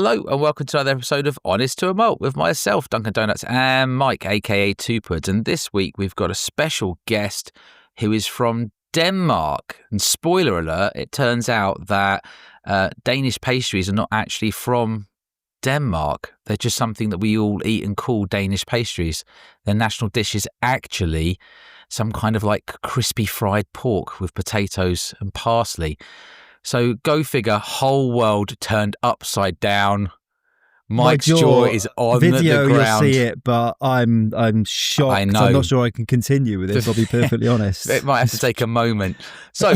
Hello and welcome to another episode of Honest to a Malt with myself, Duncan Donuts, and Mike, aka Two Puds. And this week we've got a special guest who is from Denmark. And spoiler alert, it turns out that Danish pastries are not actually from Denmark. They're just something that we all eat and call Danish pastries. Their national dish is actually some kind of like crispy fried pork with potatoes and parsley. So go figure, whole world turned upside down. Mike's jaw is on the ground. You'll see it, but I'm shocked. I know. I'm not sure I can continue with this, I'll be perfectly honest. It might have to take a moment. So,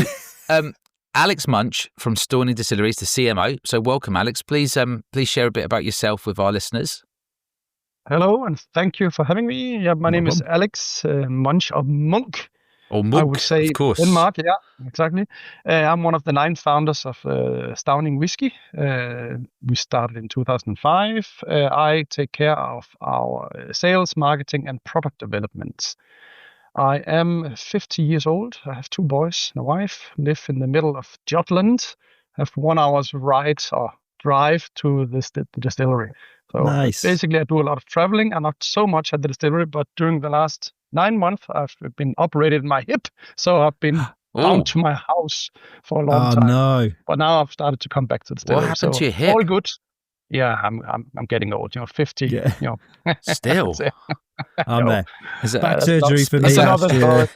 Alex Munch from Stauning Distilleries, the CMO. So welcome, Alex. Please share a bit about yourself with our listeners. Hello, and thank you for having me. Yeah, my name is Alex Munch of Munk. Or Munk, I would say, of course. Denmark, yeah, exactly. I'm one of the 9 founders of Stauning Whisky. We started in 2005. I take care of our sales, marketing, and product development. I am 50 years old. I have 2 boys and a wife. Live in the middle of Jutland. Have 1 hour's ride or drive to the distillery. So nice. Basically, I do a lot of traveling and not so much at the distillery, but during the last 9 months, I've been operated my hip, so I've been down to my house for a long time. No! But now I've started to come back to the distillery. What happened to your hip? All good. Yeah, I'm getting old. 50. Yeah. Still. I'm there. Is it Back surgery for me another last year.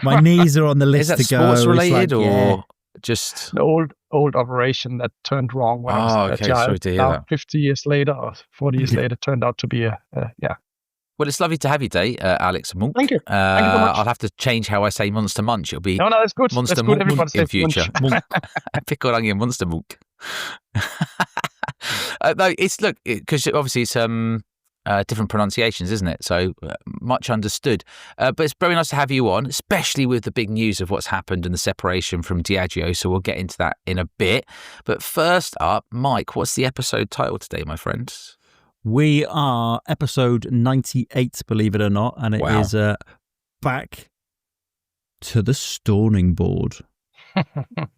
My knees are on the list is that to go. sports related or just an old operation that turned wrong when I was a child? Sorry to hear now, that. 50 years later or 40 years later, turned out to be Well, it's lovely to have you today, Alex Munk. Thank you. Thank you very much. I'll have to change how I say Monster Munch. It'll be no, it's good. Monster That's good. Munk Everybody in says future. Pickle onion Monster Munk. No, it's because obviously it's different pronunciations, isn't it? So much understood. But it's very nice to have you on, especially with the big news of what's happened and the separation from Diageo. So we'll get into that in a bit. But first up, Mike, what's the episode title today, my friends? We are episode 98, believe it or not, and it is back to the Stauning board.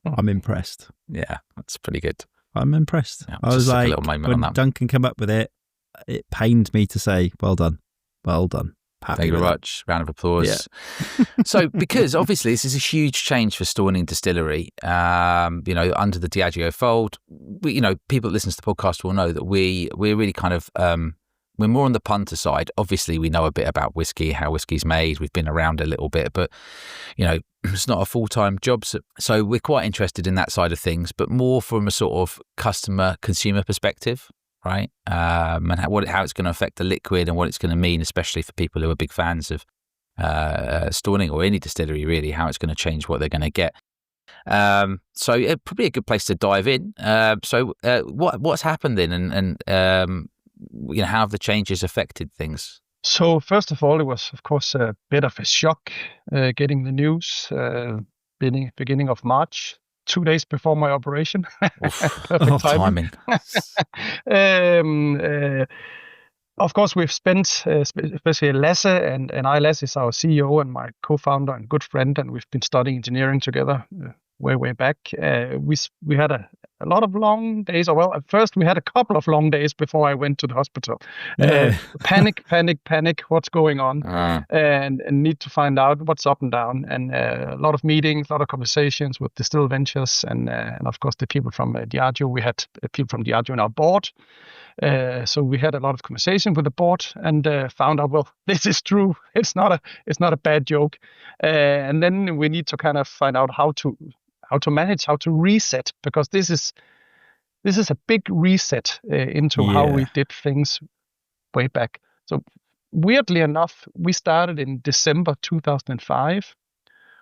I'm impressed. Yeah, that's pretty good. I'm impressed. Yeah, I was like, a little moment when on that. Duncan came up with it, it pained me to say, well done. Happy Thank you with very it. much. Round of applause. Yeah. So, because obviously this is a huge change for Stauning Distillery, under the Diageo fold, people that listen to the podcast will know that we're really kind of, we're more on the punter side. Obviously, we know a bit about whiskey, how whiskey's made. We've been around a little bit, but, it's not a full-time job. So we're quite interested in that side of things, but more from a sort of consumer perspective. Right, and how it's going to affect the liquid and what it's going to mean, especially for people who are big fans of Stauning or any distillery, really, how it's going to change what they're going to get. So probably a good place to dive in. What's happened then, and how have the changes affected things? So first of all, it was of course a bit of a shock getting the news beginning of March. 2 days before my operation. Perfect timing. Of course, we've spent, especially Lasse and I, Lasse is our CEO and my co-founder and good friend, and we've been studying engineering together way back. We had a lot of long days. At first we had a couple of long days before I went to the hospital. Panic, what's going on? And need to find out what's up and down. And a lot of meetings, a lot of conversations with Distill Ventures and of course the people from Diageo. We had people from Diageo in our board. So we had a lot of conversation with the board and found out, well, this is true. It's not a bad joke. And then we need to kind of find out how to manage, how to reset, because this is a big reset into how we did things way back. So weirdly enough, we started in December 2005,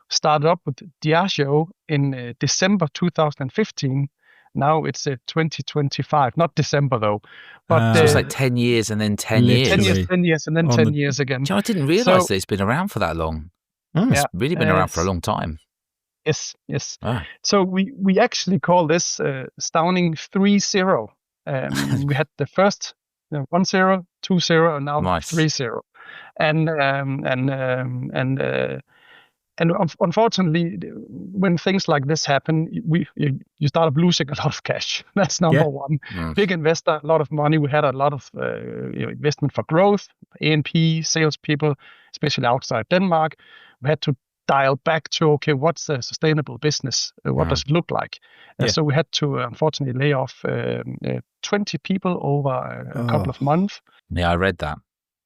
started up with Diageo in December 2015. Now it's 2025, not December though. But so it's like 10 years and then 10 years. 10 years and then 10 years again. I didn't realise that it's been around for that long. It's really been around for a long time. Yes. So we actually call this Stauning 3.0. We had the first 1.0, 2.0, and now 3.0. And unfortunately, when things like this happen, you start up losing a lot of cash. That's number one. Big investor, a lot of money. We had a lot of investment for growth, A&P, salespeople, especially outside Denmark. We had to dial back to, okay, what's a sustainable business? What does it look like? So we had to, unfortunately, lay off 20 people over a couple of months. Yeah, I read that.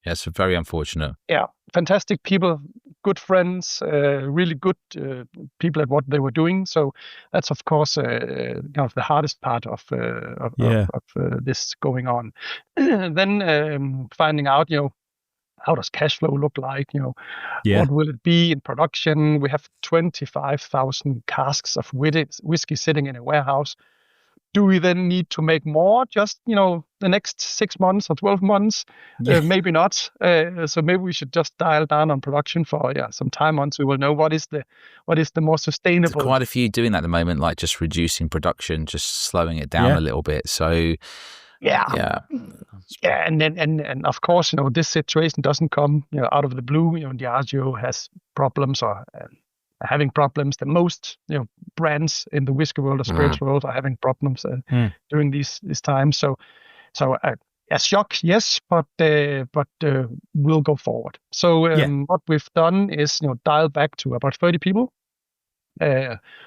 Yeah, it's very unfortunate. Yeah, fantastic people, good friends, really good people at what they were doing. So that's, of course, kind of the hardest part of this going on. Then finding out, how does cash flow look like? What will it be in production? We have 25,000 casks of whiskey sitting in a warehouse. Do we then need to make more just, the next 6 months or 12 months? Maybe not. So maybe we should just dial down on production for some time until we will know what is the more sustainable. There's quite a few doing that at the moment, like just reducing production, just slowing it down a little bit. So and then of course, this situation doesn't come out of the blue. Diageo has problems or having problems. The most brands in the whiskey world or spirits world are having problems during these times. So a shock, yes, but we'll go forward. So what we've done is dial back to about 30 people,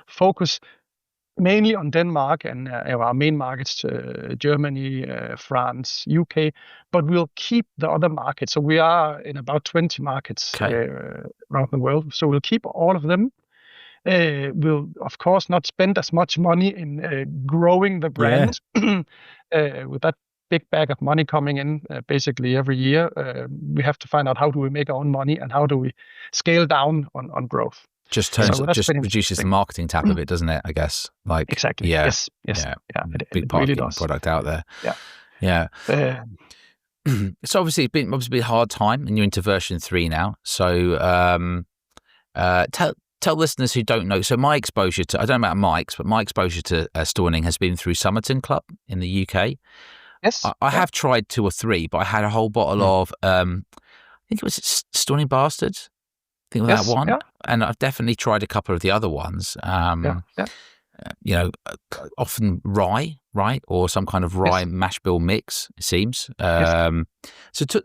focus mainly on Denmark and our main markets, Germany, France, UK, but we'll keep the other markets. So we are in about 20 markets around the world. So we'll keep all of them. We'll, of course, not spend as much money in growing the brand with that big bag of money coming in basically every year. We have to find out how do we make our own money and how do we scale down on growth. Just reduces the marketing tap of it, doesn't it? I guess. Exactly. Yeah. Yes. Yeah. Big marketing really product out there. Yeah. It's obviously been a hard time, and you're into version 3 now. So tell listeners who don't know. So my exposure to, I don't know about Mike's, but my exposure to Stauning has been through Somerton Club in the UK. Yes. I have tried 2 or 3, but I had a whole bottle of I think it was Stauning Bastards. I think that one, and I've definitely tried a couple of the other ones. Often rye, right, or some kind of rye mash bill mix. It seems. So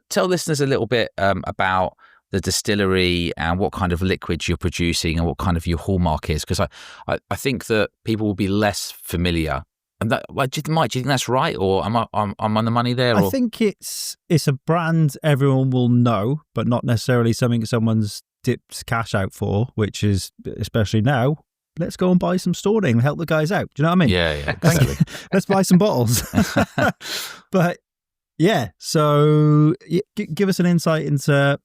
tell listeners a little bit about the distillery and what kind of liquids you're producing and what kind of your hallmark is, because I think that people will be less familiar. And that, Mike, do you think that's right, or I'm on the money there? I think it's a brand everyone will know, but not necessarily something someone's dipped cash out for, which is, especially now, let's go and buy some Stauning and help the guys out. Do you know what I mean? Yeah, exactly. Let's buy some bottles. But so give us an insight into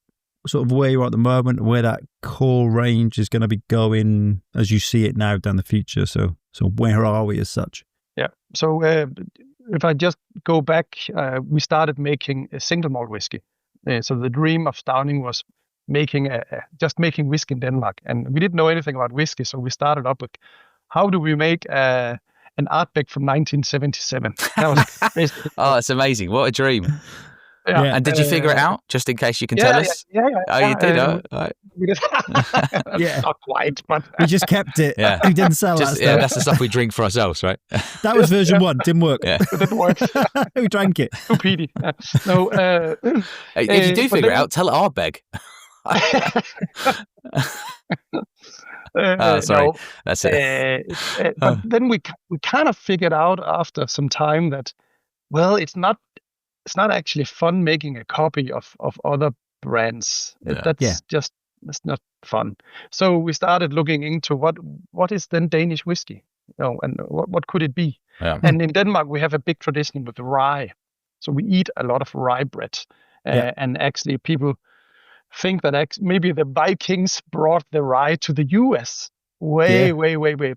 sort of where you are at the moment, where that core range is going to be going as you see it now down the future. So where are we as such? Yeah. So if I just go back, we started making a single malt whiskey. So the dream of Stauning was making whiskey in Denmark, and we didn't know anything about whiskey, so we started up with how do we make an Ardbeg from 1977. That was basically it's amazing! What a dream! Yeah. And did you figure it out, just in case you can tell us? Yeah. Oh, you did? Right. We did. Not quite, but we just kept it. Yeah. We didn't sell that stuff. Yeah, that's the stuff we drink for ourselves, right? That was version 1. Didn't work. Yeah. It didn't work. We drank it. Too peaty. So, if you do figure it out, tell Ardbeg. Sorry, no, that's it. But then we kind of figured out after some time that, well, it's not actually fun making a copy of other brands. That's not fun. So we started looking into what is then Danish whiskey, and what could it be? Yeah. And in Denmark we have a big tradition with rye, so we eat a lot of rye bread, and actually people think that maybe the Vikings brought the rye to the US way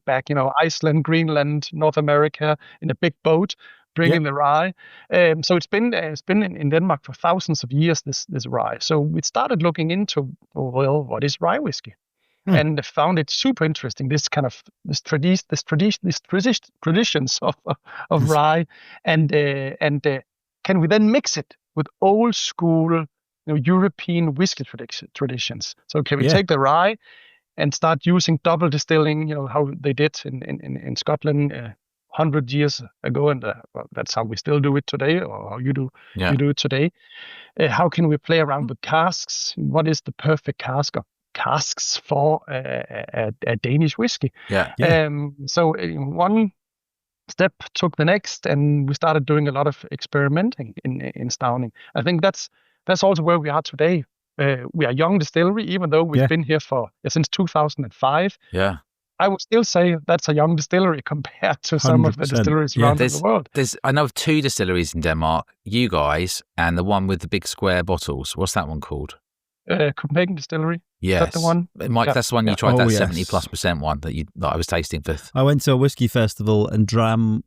back, Iceland, Greenland, North America, in a big boat, bringing the rye. So it's been in Denmark for thousands of years, this rye. So we started looking into, what is rye whiskey? And found it super interesting, this kind of traditions of rye, and can we then mix it with old school European whiskey traditions? So can we take the rye, and start using double distilling, how they did in Scotland 100 years ago, and that's how we still do it today, or how you do it today. How can we play around with casks? What is the perfect cask or casks for a Danish whiskey? So one step took the next, and we started doing a lot of experimenting in Stauning. I think that's also where we are today. We are a young distillery, even though we've been here since 2005. Yeah. I would still say that's a young distillery compared to some of the distilleries around the world. I know of 2 distilleries in Denmark, you guys, and the one with the big square bottles. What's that one called? Copenhagen Distillery. Yes. Is that the one? Mike, that's the one you tried, that 70+% one that I was tasting for. I went to a whiskey festival, and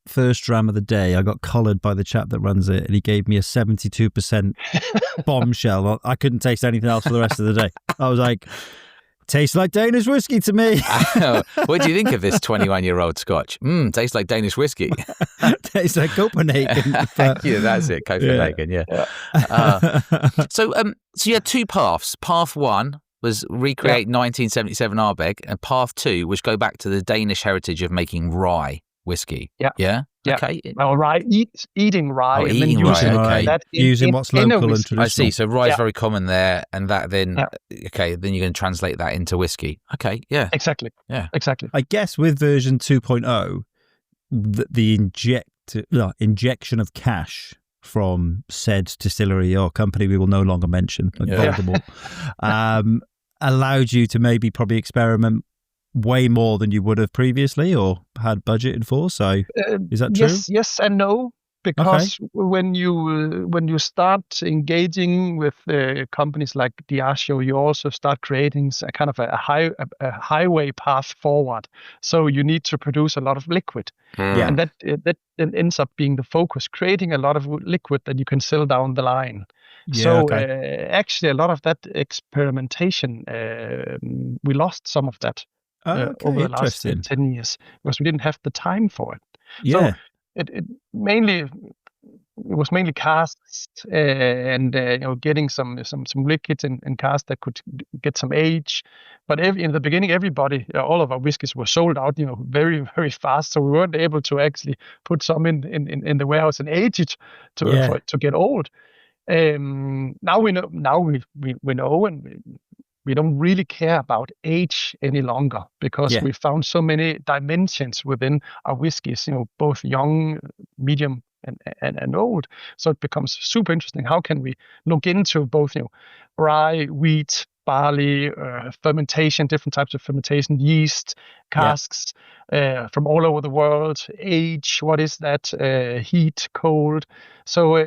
first dram of the day, I got collared by the chap that runs it, and he gave me a 72% bombshell. I couldn't taste anything else for the rest of the day. I was like, tastes like Danish whiskey to me. What do you think of this 21-year-old Scotch? Tastes like Danish whiskey. Tastes like Copenhagen. Yeah, that's it. Copenhagen. Yeah. So you had 2 paths. Path 1 was recreate 1977 Ardbeg, and path 2 was go back to the Danish heritage of making rye whiskey. Yeah. Yeah. Yeah. Okay. Well, eating rye, and then eating using rye. that using what's local and traditional. I see. So rye is very common there, and that then then you're going to translate that into whiskey. Okay. Yeah. Exactly. Yeah. Exactly. I guess with version 2.0, the injection of cash from said distillery or company we will no longer mention, like Voldemort, allowed you to probably experiment way more than you would have previously or had budgeted for. So is that true? Yes and no. Because when you start engaging with companies like Diageo, you also start creating a kind of a highway path forward. So you need to produce a lot of liquid, and that then ends up being the focus, creating a lot of liquid that you can sell down the line. Actually, a lot of that experimentation, we lost some of that over the last 10 years because we didn't have the time for it. Yeah. So, it was mainly casks and getting some liquids and casks that could get some age. But in the beginning, everybody, all of our whiskies were sold out, very very fast. So we weren't able to actually put some in the warehouse and age it to get old. Now we know. Now we know, and we don't really care about age any longer because we found so many dimensions within our whiskeys, both young, medium, and old. So it becomes super interesting. How can we look into both, rye, wheat, barley, fermentation, different types of fermentation, yeast, casks from all over the world, age, what is that, heat, cold. So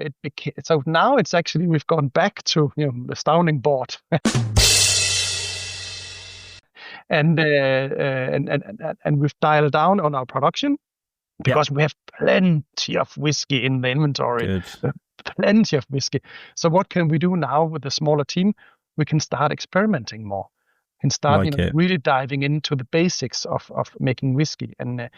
so now it's actually, we've gone back to, the Stauning board. And we've dialed down on our production because we have plenty of whiskey in the inventory. Plenty of whiskey. So what can we do now with a smaller team? We can start experimenting more. And start really diving into the basics of making whiskey. And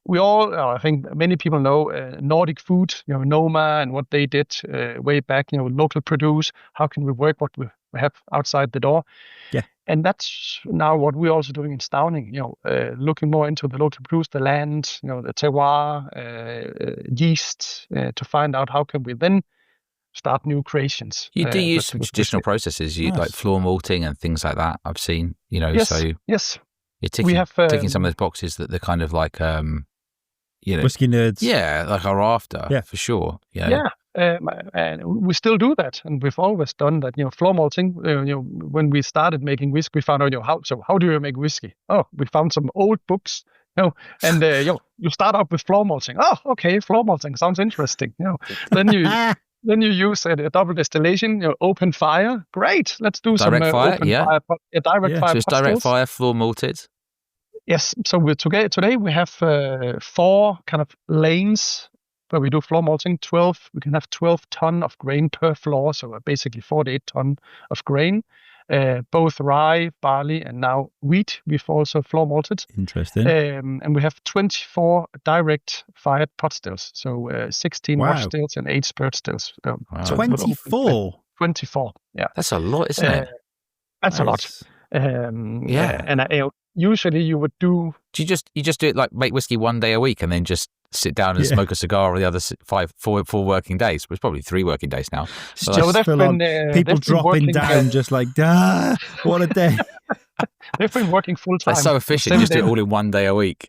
we all, I think many people know Nordic food, Noma and what they did way back, local produce. How can we work what we have outside the door? Yeah. And that's now what we're also doing in Stauning, looking more into the local produce, the land, the terroir, yeast, to find out how can we then start new creations. You do use some traditional processes, like floor malting and things like that. I've seen, Yes. So you're ticking some of those boxes that they're kind of like, whiskey nerds. Yeah, like are after. Yeah, for sure. Yeah. And we still do that, and we've always done that. Floor malting. When we started making whiskey, we found out how do you make whiskey? Oh, we found some old books. And you start out with floor malting. Oh, okay, floor malting sounds interesting. Then you. Then you use a double distillation, open fire. Great, let's do direct some fire. Open fire. Direct fire. So it's direct fire, floor malted. Yes. So today we have 4 kind of lanes where we do floor malting. 12. We can have 12 ton of grain per floor, so basically 48 ton of grain. Both rye, barley, and now wheat. We've also floor malted. Interesting. And we have 24 direct fired pot stills. So 16 wash stills and 8 spirit stills. 24. 24. Yeah, that's a lot, isn't it? That's a lot. And usually you would do. Do you just do it like make whiskey one day a week and then just sit down and smoke a cigar or the other four working days? It's probably 3 working days now. So people dropping down just like, what a day. They've been working full time. They're so efficient. Just do it all in 1 day a week.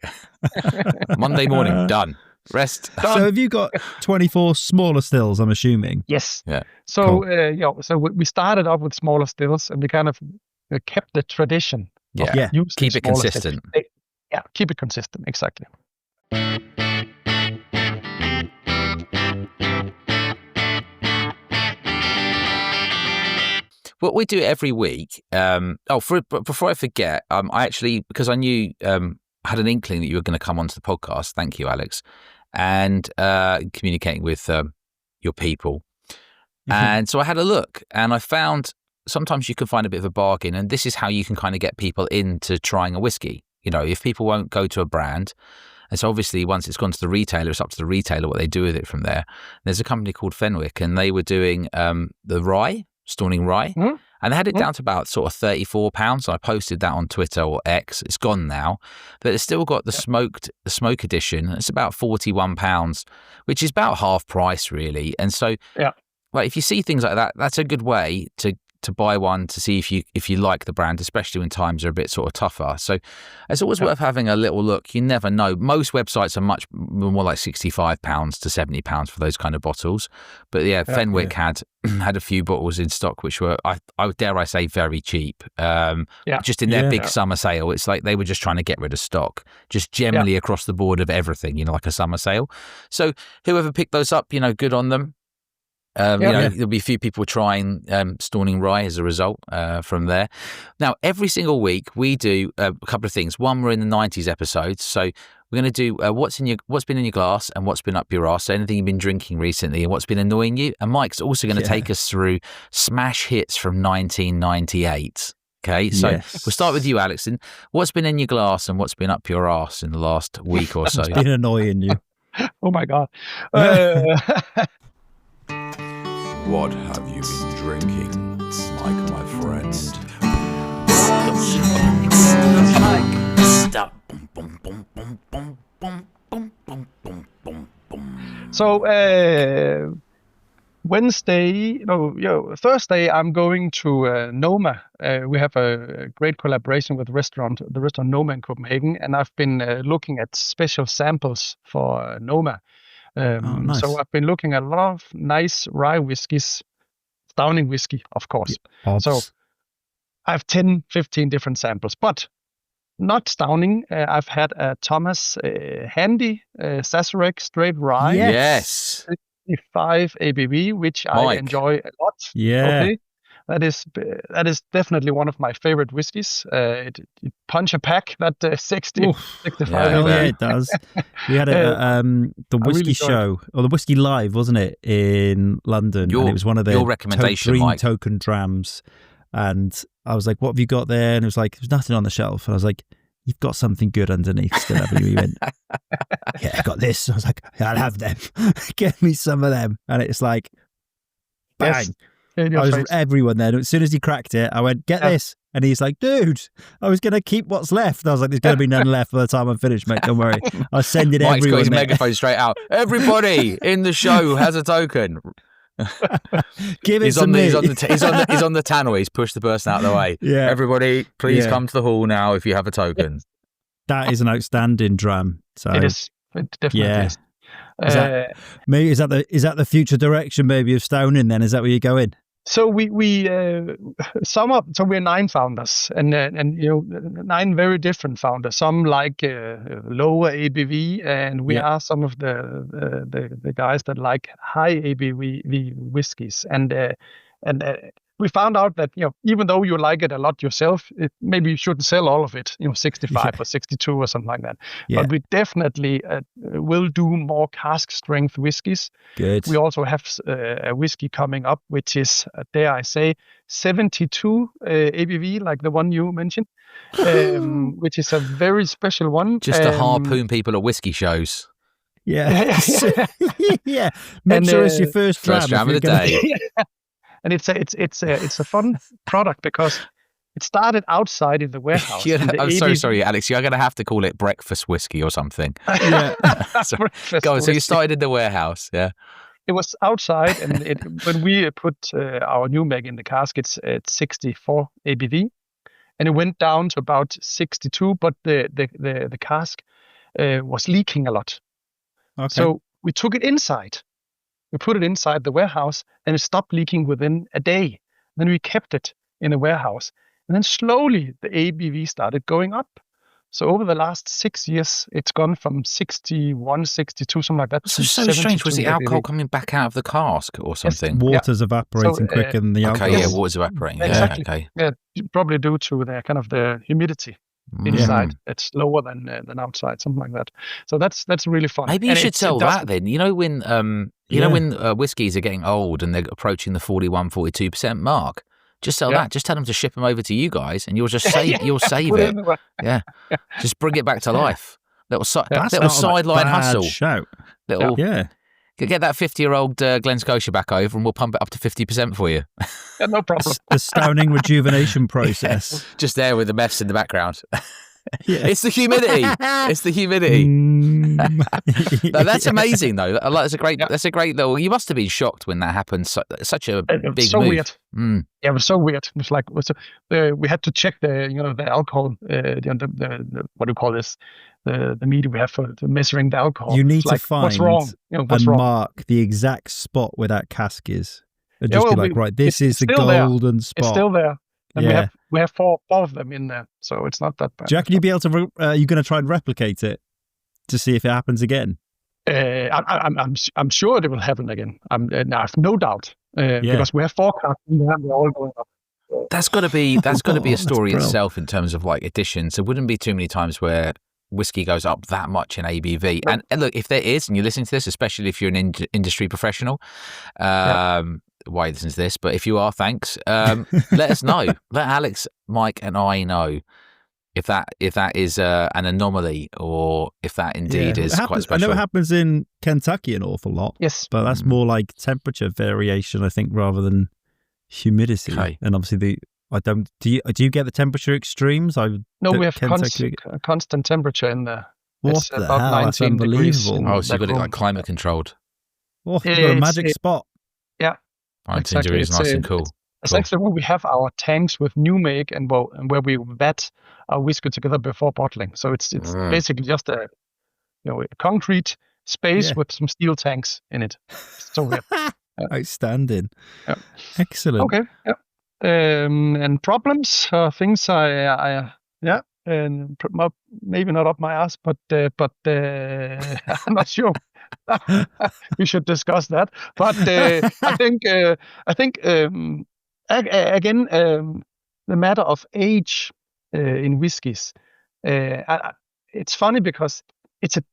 Monday morning, done. Rest. Done. So have you got 24 smaller stills, I'm assuming? Yes. Yeah. So, cool. So we started off with smaller stills and we kind of kept the tradition. Yeah. Keep it consistent. Keep it consistent. Exactly. What we do every week. Before I forget, I actually, because I knew, had an inkling that you were going to come onto the podcast. Thank you, Alex, and communicating with your people. Mm-hmm. And so I had a look, and I found sometimes you can find a bit of a bargain, and this is how you can kind of get people into trying a whiskey. You know, if people won't go to a brand. And so obviously once it's gone to the retailer, it's up to the retailer what they do with it from there. There's a company called Fenwick, and they were doing the rye, Stauning rye, and they had it down to about sort of £34. So I posted that on Twitter or X. It's gone now, but it's still got the smoke edition. It's about £41, which is about half price really. And so, like if you see things like that, that's a good way to buy one to see if you like the brand, especially when times are a bit sort of tougher. So it's always worth having a little look. You never know. Most websites are much more like £65 to £70 for those kind of bottles. But Fenwick had a few bottles in stock which were, I dare I say, very cheap. Just in their big summer sale. It's like they were just trying to get rid of stock, just generally across the board of everything, like a summer sale. So whoever picked those up, good on them. There'll be a few people trying Stauning rye as a result from there. Now, every single week we do a couple of things. One, we're in the 90s episodes, so we're going to do what's been in your glass and what's been up your arse. So anything you've been drinking recently and what's been annoying you. And Mike's also going to take us through smash hits from 1998. Okay, so we'll start with you, Alex. And what's been in your glass and what's been up your arse in the last week or so? What's been annoying you? Oh my God. What have you been drinking, Mike, my friend? So Thursday I'm going to Noma. We have a great collaboration with the restaurant Noma in Copenhagen, and I've been looking at special samples for Noma. Nice. So I've been looking at a lot of nice rye whiskies, Stauning whiskey, of course. So I have 10, 15 different samples, but not Stauning. I've had a Thomas Handy Sazerac straight rye. Yes. 65 ABV, which I enjoy a lot. Yeah. Okay. That is definitely one of my favorite whiskies. It punch a pack that 65. Yeah, it does. We had the whiskey show or the whiskey live, wasn't it, in London? And it was one of the your recommendation, Mike. token drams. And I was like, "What have you got there?" And it was like, "There's nothing on the shelf." And I was like, "You've got something good underneath still, haven't you?" He went, "Yeah, I got this." I was like, "I'll have them. Get me some of them." And it's like, bang. Yes. I was everyone there. As soon as he cracked it, I went, "Get this." And he's like, "Dude, I was going to keep what's left." And I was like, "There's going to be none left by the time I'm finished, mate. Don't worry." I'll send it everyone. Mike's got his megaphone straight out. Everybody in the show has a token. Give it to me. He's on the tannoy. He's pushed the person out of the way. Yeah. Everybody, please come to the hall now if you have a token. That is an outstanding dram. So it is. It definitely is. Is that the future direction maybe of Stauning then? Is that where you're going? So we're 9 founders and 9 very different founders. Some like lower ABV, and we are some of the guys that like high ABV whiskeys. And we found out that even though you like it a lot yourself, maybe you shouldn't sell all of it. 65 or 62 or something like that. Yeah. But we definitely will do more cask strength whiskeys. Good. We also have a whiskey coming up, which is, dare I say, 72 ABV, like the one you mentioned, which is a very special one. Just to harpoon people at whiskey shows. Yeah. Yeah. Make sure it's your first dram of the day. And it's a fun product because It started outside in the warehouse. I'm so sorry, Alex. You're going to have to call it breakfast whiskey or something. Yeah. Go on. So you started in the warehouse, yeah? It was outside, and when we put our new meg in the cask, it's at 64 ABV, and it went down to about 62. But the cask was leaking a lot. Okay. So we took it inside. We put it inside the warehouse, and it stopped leaking within a day. Then we kept it in the warehouse, and then slowly the ABV started going up. So over the last 6 years, it's gone from 61, 62, something like that. So strange. Was the alcohol coming back out of the cask or something? Yes, water's evaporating quicker than the alcohol. Okay, yeah, water's evaporating. Exactly. Yeah, okay. Yeah, probably due to the humidity inside. It's lower than outside, something like that. So that's really fun. Maybe you should sell that then. You know when when whiskies are getting old and they're approaching the 41, 42% mark. Just sell that. Just tell them to ship them over to you guys, and you'll just save. You'll save it. Yeah, just bring it back to life. Little sideline hustle. Shout. Get that 50-year-old Glen Scotia back over, and we'll pump it up to 50% for you. Yeah, no problem. The Stauning rejuvenation process. Just there with the mess in the background. It's the humidity. It's the humidity. No, that's amazing though. That's a great little. You must have been shocked when that happened. Such a big so move. Weird. Yeah, it was so weird. It was like we had to check the alcohol. The what do you call this? The meter we have for measuring the alcohol. You need to find what's wrong. and mark the exact spot where that cask is. And just be like, right, this is the golden spot. It's still there. And we have four of them in there, so it's not that bad. Do you reckon you'd be able to? Are you going to try and replicate it to see if it happens again? I'm sure it will happen again. I have no doubt because we have 4 casks in there and we're all going up. That's got to be a story itself in terms of like additions. There wouldn't be too many times where whiskey goes up that much in ABV. And look, if there is, and you're listening to this, especially if you're an industry professional, why listen to this? But if you are, thanks. Let us know. Let Alex, Mike, and I know if that is an anomaly or if that indeed is quite special. I know it happens in Kentucky an awful lot. Yes, but that's more like temperature variation, I think, rather than humidity. Okay. And obviously, do you get the temperature extremes? No, we have constant temperature in there. What the hell? That's unbelievable. Oh, so you've got it like climate controlled. Oh, you've got a magic spot. Yeah. 19 degrees, nice and cool. It's actually where we have our tanks with new make and where we vat our whiskey together before bottling. So it's basically just a concrete space with some steel tanks in it. So weird. Outstanding. Yeah. Excellent. Okay. Yeah. And problems, things and maybe not up my ass, but I'm not sure. We should discuss that. But I think again, the matter of age in whiskies. It's funny because it's a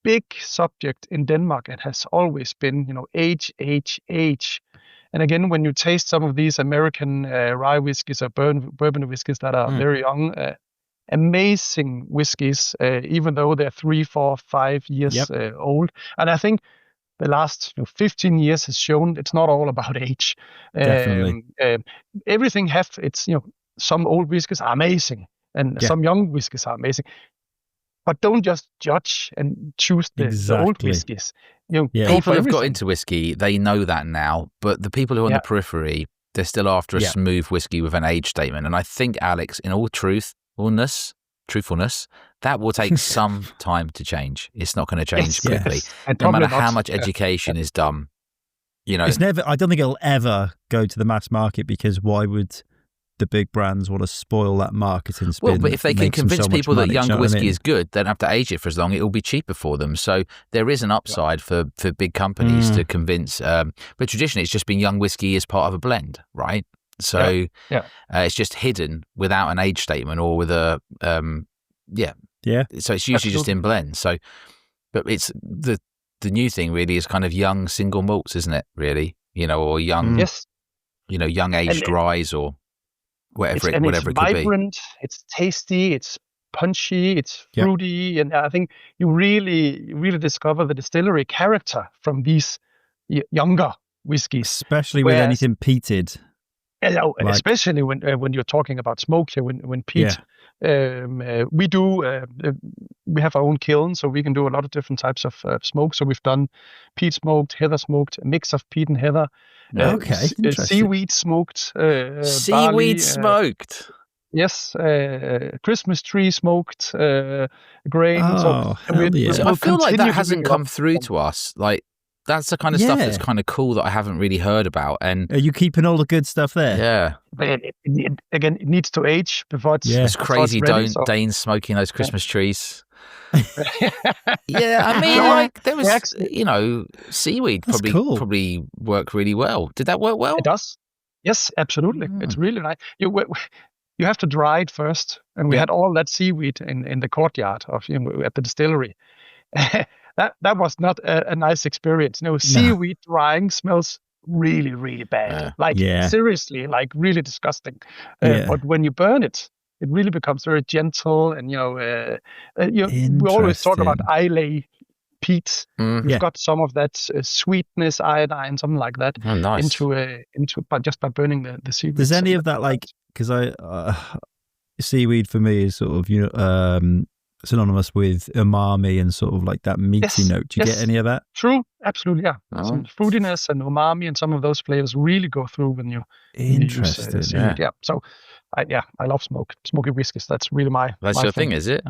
big subject in Denmark. It has always been, age. And again, when you taste some of these American rye whiskies or bourbon whiskies that are very young, amazing whiskies, even though they're 3, 4, 5 years old. And I think the last 15 years has shown it's not all about age. Definitely. Everything has its, some old whiskies are amazing and some young whiskies are amazing. But don't just judge and choose the old whiskies. People who've got into whiskey, they know that now. But the people who are on the periphery, they're still after a smooth whiskey with an age statement. And I think, Alex, in all truthfulness, that will take some time to change. It's not going to change quickly. Yes. No matter how much education is done. It's never. I don't think it'll ever go to the mass market because why would the big brands want to spoil that marketing spin? Well, but if they can convince people that younger whiskey is good, they don't have to age it for as long. It will be cheaper for them. So there is an upside for big companies to convince. But traditionally, it's just been young whiskey as part of a blend, right? So it's just hidden without an age statement or with a So it's usually just in blends. So, but it's the new thing really is kind of young single malts, isn't it? Really, or young, young aged ryes or whatever it could be. It's vibrant, it's tasty, it's punchy, it's fruity, and I think you really discover the distillery character from these younger whiskies, especially with anything peated. Especially when you're talking about smoke here, when peat. We have our own kiln, so we can do a lot of different types of smoke. So we've done peat smoked, heather smoked, a mix of peat and heather. Seaweed smoked. Seaweed smoked. Yes, Christmas tree smoked grain. Oh, So I feel like that hasn't come through to us. Like, that's the kind of stuff that's kind of cool that I haven't really heard about. And are you keeping all the good stuff there? Yeah. But it needs to age before it's it's crazy. Ready, Danes smoking those Christmas trees. I mean, like, there was, seaweed probably worked really well. Did that work well? It does. Yes, absolutely. It's really nice. You have to dry it first, and we had all that seaweed in the courtyard of at the distillery. That was not a nice experience. Seaweed drying smells really, really bad. Seriously, like really disgusting. But when you burn it, it really becomes very gentle. And we always talk about Islay peat. We've got some of that sweetness, iodine, something like that, into just by burning the seaweed. Does any of that, like, because seaweed for me is sort of synonymous with umami and sort of like that meaty note. Do you get any of that? True, absolutely, yeah. Some fruitiness and umami and some of those flavors really go through when you use seaweed. Yeah. So, I love smoky whiskies. That's really That's your thing, is it?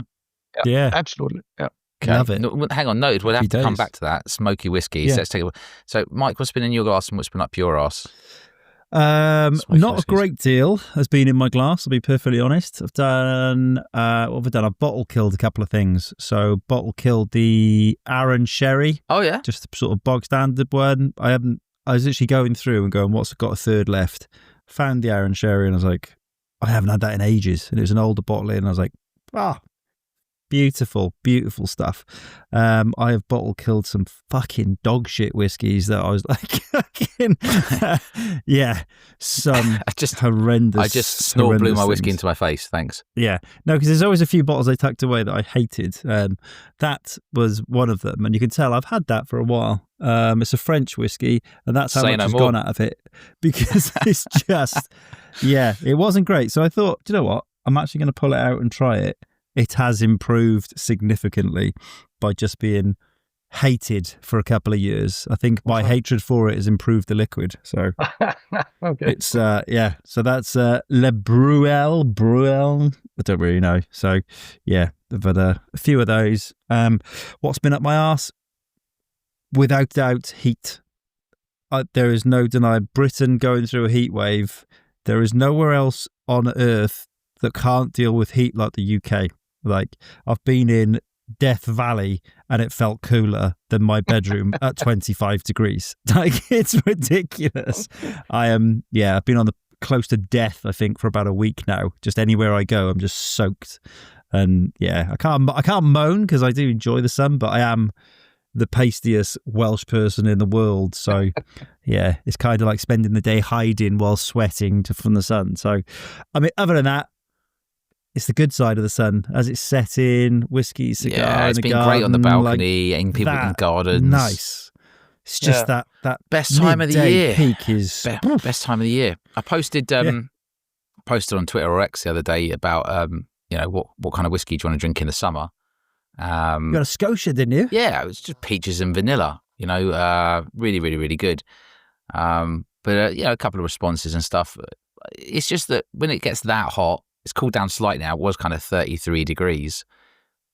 Yeah, absolutely. Yeah. Okay. Love it. No, hang on, noted. We'll have to come back to that. Smoky whiskey. So let's take it. So, Mike, what's been in your glass and what's been up your arse? Not a great deal has been in my glass, I'll be perfectly honest. I've done what have I done? I've bottle killed a couple of things. So bottle killed the Arran Sherry. Oh yeah. Just a sort of bog standard one. I was actually going through and going, what's got a third left? Found the Arran Sherry and I was like, I haven't had that in ages. And it was an older bottle and I was like, beautiful, beautiful stuff. I have bottle killed some fucking dog shit whiskies that I was like, some horrendous. I just snort blew my whiskey into my face. Thanks. Yeah, no, because there's always a few bottles I tucked away that I hated. That was one of them, and you can tell I've had that for a while. It's a French whiskey, and that's how much has gone out of it because it's just, it wasn't great. So I thought, do you know what? I'm actually going to pull it out and try it. It has improved significantly by just being hated for a couple of years. I think my hatred for it has improved the liquid. So it's, so that's Le Bruel. I don't really know. So I've had a few of those. What's been up my arse? Without doubt, heat. There is no denying Britain going through a heat wave. There is nowhere else on earth that can't deal with heat like the UK. Like, I've been in Death Valley and it felt cooler than my bedroom at 25 degrees. Like, it's ridiculous. I've been on the close to death, I think, for about a week now. Just anywhere I go, I'm just soaked. And I can't moan because I do enjoy the sun, but I am the pastiest Welsh person in the world. So it's kind of like spending the day hiding while sweating from the sun. So, I mean, other than that, it's the good side of the sun as it's set in, whiskey, cigar. Yeah, it's been garden, great on the balcony, and people in gardens. Nice. It's just that best time of the year. Peak is best time of the year. I posted on Twitter or X the other day about what kind of whiskey do you want to drink in the summer. You got a Scotia, didn't you? Yeah, it was just peaches and vanilla. Really, really, really good. But a couple of responses and stuff. It's just that when it gets that hot. It's cooled down slightly now. It was kind of 33 degrees,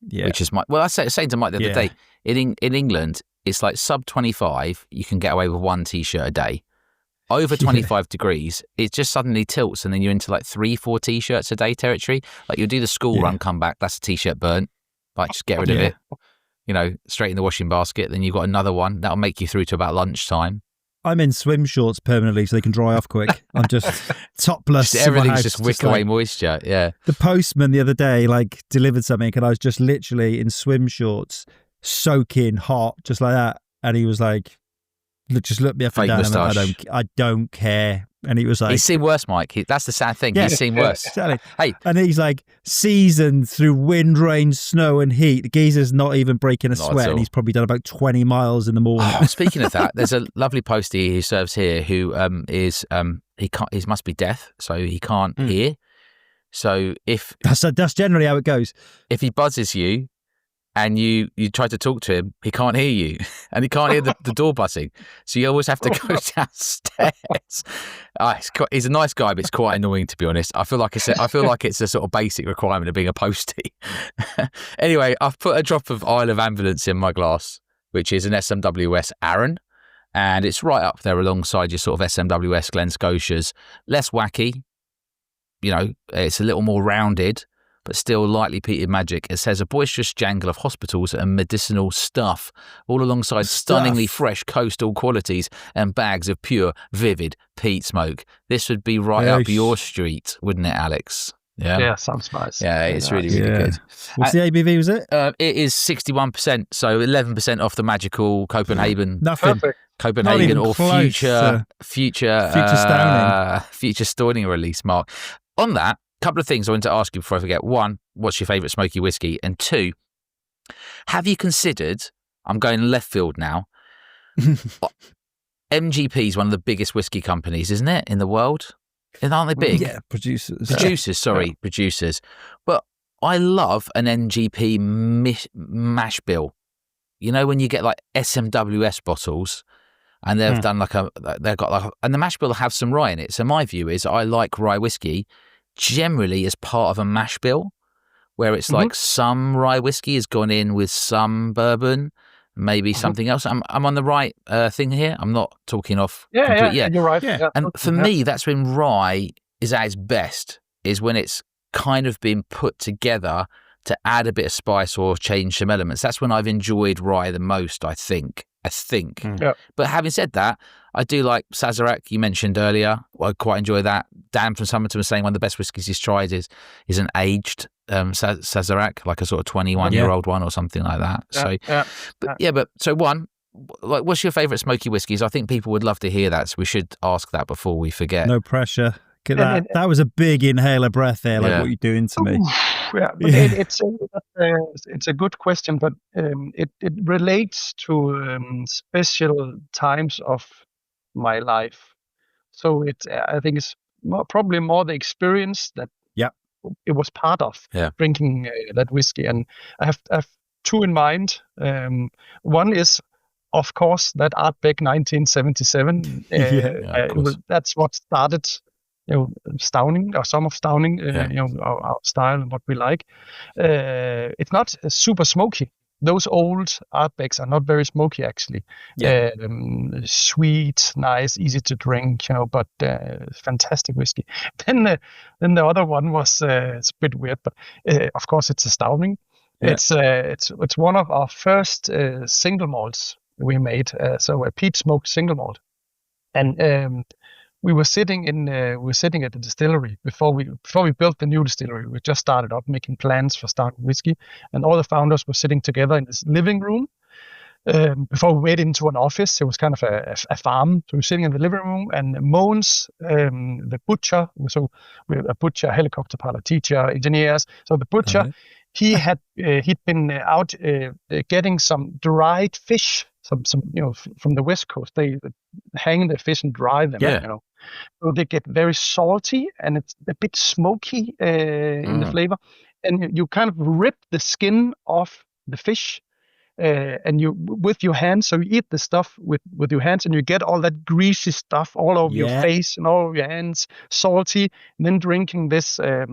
which is I was saying to Mike the other day, in England, it's like sub 25, you can get away with one T-shirt a day. Over 25 degrees, it just suddenly tilts and then you're into like 3-4 T-shirts a day territory. Like you'll do the school run, come back, that's a T-shirt burnt. Like just get rid of it, straight in the washing basket. Then you've got another one. That'll make you through to about lunchtime. I'm in swim shorts permanently so they can dry off quick. I'm just topless. Everything's just wick away moisture. Yeah. The postman the other day delivered something and I was just literally in swim shorts, soaking hot, just like that. And he was like, just looked me up and down. I don't care. And he was like, he's seen worse, Mike. That's the sad thing. He's seen worse. Exactly. Hey, and he's like seasoned through wind, rain, snow, and heat. The geezer's not even breaking a Not at sweat, all. and he's probably done about 20 miles in the morning. Speaking of that, there's a lovely postie who serves here who he must be deaf, so he can't hear. So if That's generally how it goes. if he buzzes you and you try to talk to him, he can't hear you, and he can't hear the door buzzing. So you always have to go downstairs. He's a nice guy, but it's quite annoying, to be honest. I feel like it's a sort of basic requirement of being a postie. Anyway, I've put a drop of Isle of Ambulance in my glass, which is an SMWS Arran, and it's right up there alongside your sort of SMWS Glen Scotias. Less wacky, it's a little more rounded, but still lightly peated magic. It says a boisterous jangle of hospitals and medicinal stuff, all alongside stunningly fresh coastal qualities and bags of pure, vivid peat smoke. This would be right up your street, wouldn't it, Alex? Yeah, sounds nice. Yeah, it's really good. What's the ABV, was it? It is 61%, so 11% off the magical Copenhagen. Nothing. Perfect. Copenhagen or close, future Stauning release, Mark. On that, couple of things I wanted to ask you before I forget. One, what's your favourite smoky whiskey? And two, have you considered, I'm going left field now, MGP is one of the biggest whiskey companies, isn't it, in the world? Aren't they big? Yeah, producers. Producers. But I love an MGP mash bill. You know, when you get like SMWS bottles and they've done and the mash bill will have some rye in it. So my view is I like rye whiskey generally as part of a mash bill, where it's like some rye whiskey has gone in with some bourbon, maybe something else. I'm on the right thing here. I'm not talking off. Yeah, you're right. Yeah. And for me, that's when rye is at its best, is when it's kind of been put together to add a bit of spice or change some elements. That's when I've enjoyed rye the most, I think. Yeah. But having said that, I do like Sazerac, you mentioned earlier. I quite enjoy that. Dan from Somerton was saying one of the best whiskies he's tried is an aged Sazerac, like a sort of 21-year-old one or something like that. What's your favourite smoky whiskies? I think people would love to hear that, so we should ask that before we forget. No pressure. Look at that. That was a big inhaler breath there, like what you're doing to me. Yeah, but it's a good question, but it relates to special times of my life. So I think it's probably more the experience that it was part of drinking that whiskey. And I have two in mind. One is, of course, that Ardbeg 1977. That's what started Stauning, or some of Stauning, our style and what we like. It's not super smoky. Those old Ardbegs are not very smoky, actually. Sweet, nice, easy to drink, but fantastic whiskey. Then the other one was it's a bit weird, but of course it's a Stauning. Yeah. It's one of our first single malts we made, so a peat smoked single malt, and we were sitting at the distillery before we built the new distillery. We just started up making plans for starting whiskey, and all the founders were sitting together in this living room before we made it into an office. It was kind of a farm. So we were sitting in the living room, and Mogens, the butcher, so we have a butcher, helicopter pilot, teacher, engineers. So the butcher, he'd been out getting some dried fish. Some from the West Coast, they hang the fish and dry them. So they get very salty, and it's a bit smoky in the flavor. And you kind of rip the skin off the fish, and you with your hands. So you eat the stuff with your hands, and you get all that greasy stuff all over your face and all over your hands, salty. And then drinking this, I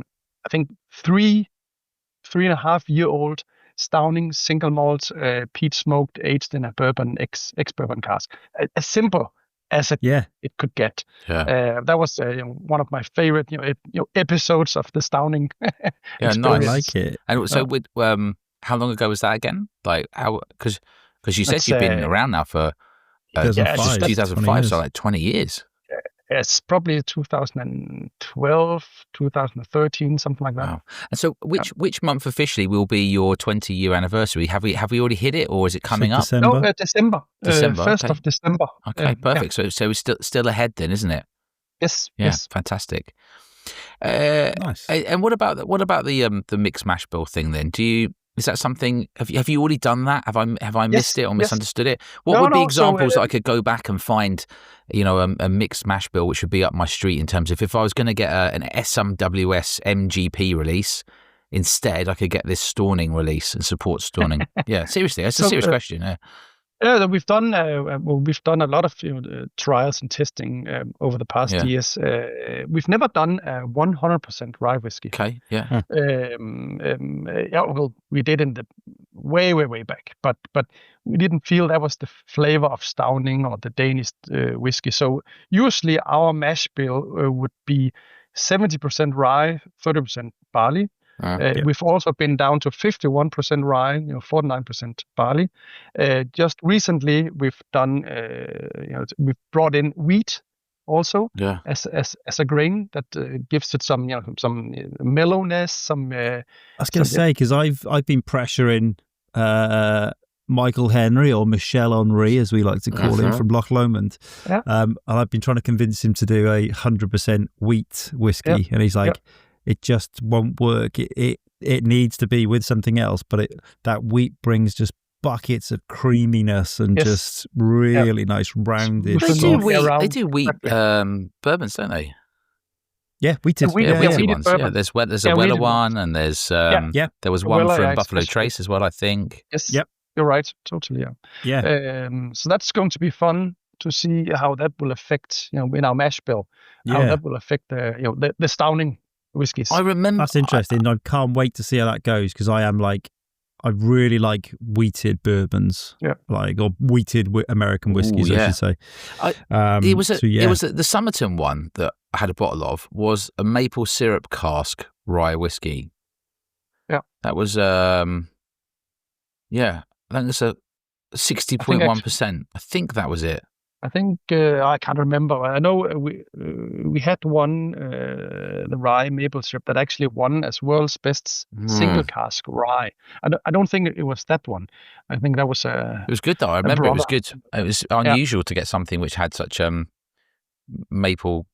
think 3.5-year-old Stauning single malt, peat smoked, aged in a bourbon ex-bourbon cask. As simple as it could get. That was one of my favorite episodes of the Stauning. Nice. I like it. And so with how long ago was that again? Like how because you said you've been around now for 2005, so like 20 years. It's probably 2012, 2013, something like that. Wow. And so which month officially will be your 20-year anniversary? Have we already hit it, or is it coming up? December? No, December. 1st of December. Okay, perfect. So it's still ahead then, isn't it? Yes. Yeah, Yes. fantastic. Nice. And what about the mixed mash bill thing then? Is that something? Have you already done that? Have I missed it or misunderstood it? What would be examples that I could go back and find? A mixed mash bill which would be up my street in terms of if I was going to get an SMWS MGP release. Instead, I could get this Stauning release and support Stauning. Yeah, seriously, that's a serious question. Yeah, we've done a lot of trials and testing over the past years. We've never done a 100% rye whiskey. Okay, yeah. We did in the way back, but we didn't feel that was the flavor of Stauning or the Danish whiskey. So usually our mash bill would be 70% rye, 30% barley. We've also been down to 51% rye, 49% barley. Just recently, we've done, we've brought in wheat also as a grain that gives it some mellowness. Some. I was going to say because I've been pressuring Michael Henry or Michel Henry, as we like to call him, from Loch Lomond, and I've been trying to convince him to do a 100% wheat whiskey, and he's like. It just won't work. It needs to be with something else, but that wheat brings just buckets of creaminess and just really nice rounded. They do wheat bourbons, don't they? Yeah, wheated. Wheated ones. Yeah, there's a Weller one, and there's there was one from Buffalo Trace as well, I think. Yes. Yep. You're right. Totally. Yeah. So that's going to be fun to see how that will affect, in our mash bill, how that will affect the Stauning whiskies. I remember. That's interesting. I can't wait to see how that goes because I really like wheated bourbons, or wheated American whiskies, I should say. It was the Somerton one that I had a bottle of was a maple syrup cask rye whiskey. Yeah, that was I think it's a 60.1%. I think that was it. I think I can't remember. I know we had one, the rye maple syrup that actually won as world's best single cask rye. I don't think it was that one. I think that was It was good though. I remember it was good. It was unusual to get something which had such maple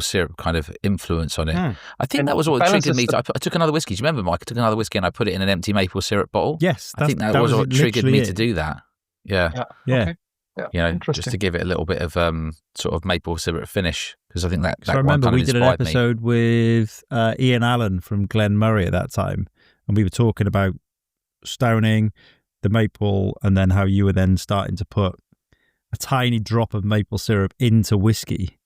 syrup kind of influence on it. I think that was what triggered me. I took another whiskey. Do you remember, Mike? I took another whiskey and I put it in an empty maple syrup bottle. Yes, I think that was what triggered me to do that. Yeah. Okay. Just to give it a little bit of sort of maple syrup finish, because I think that. So I remember we did an episode with Ian Allen from Glen Murray at that time, and we were talking about Stauning, the maple, and then how you were then starting to put a tiny drop of maple syrup into whiskey,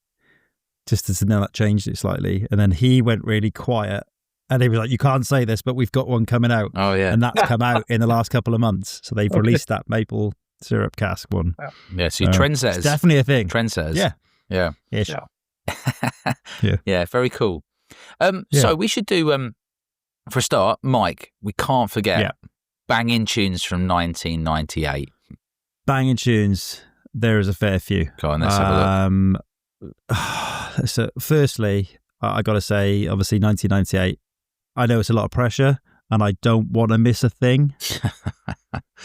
just as then that changed it slightly, and then he went really quiet. And he was like, "You can't say this, but we've got one coming out." Oh yeah, and that's come out in the last couple of months. So they've released that maple syrup cask one. Yeah, so trendsetters. It's definitely a thing. Trendsetters. Yeah. Yeah, very cool. So we should do for a start, Mike, we can't forget banging tunes from 1998. Banging tunes, there is a fair few. Go on, let's have a look. So firstly, I got to say, obviously 1998, I know it's a lot of pressure and I don't want to miss a thing.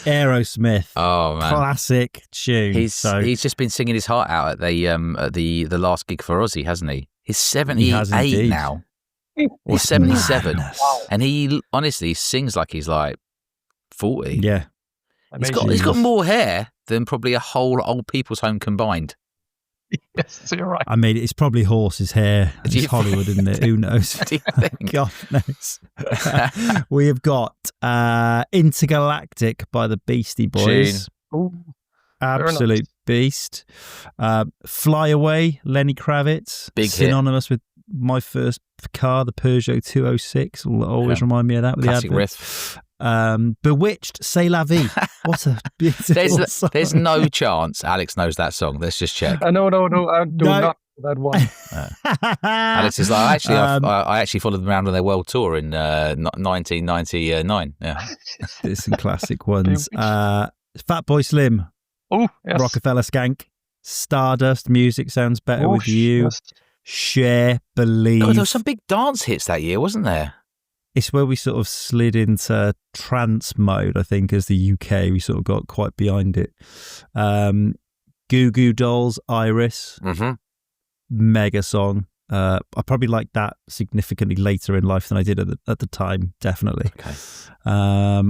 Aerosmith, classic tune. He's just been singing his heart out at the last gig for Ozzy, hasn't he? He's 78 now, or 77, and he honestly sings like he's like 40. Yeah, he's got more hair than probably a whole old people's home combined. Yes, you're right. I mean, it's probably horse's hair. It's Hollywood, isn't it? Who knows? Do you think? God knows. We have got Intergalactic by the Beastie Boys. Ooh, absolute beast. Fly Away, Lenny Kravitz. Big synonymous with my first car, the Peugeot 206. Will always remind me of that with classic the riff. Bewitched, C'est La Vie. What a beautiful song. There's no chance Alex knows that song. Let's just check. No, I do not know that one. Alex is like, I actually followed them around on their world tour in 1999. Yeah, there's some classic ones. Fatboy Slim. Oh, yes. Rockefeller Skank. Stardust, Music Sounds Better with You. Yes. Share, Believe. Oh, there were some big dance hits that year, wasn't there? It's where we sort of slid into trance mode, I think, as the UK. We sort of got quite behind it. Goo Goo Dolls, Iris. Mm-hmm. mega song. I probably liked that significantly later in life than I did at the time, definitely. Okay.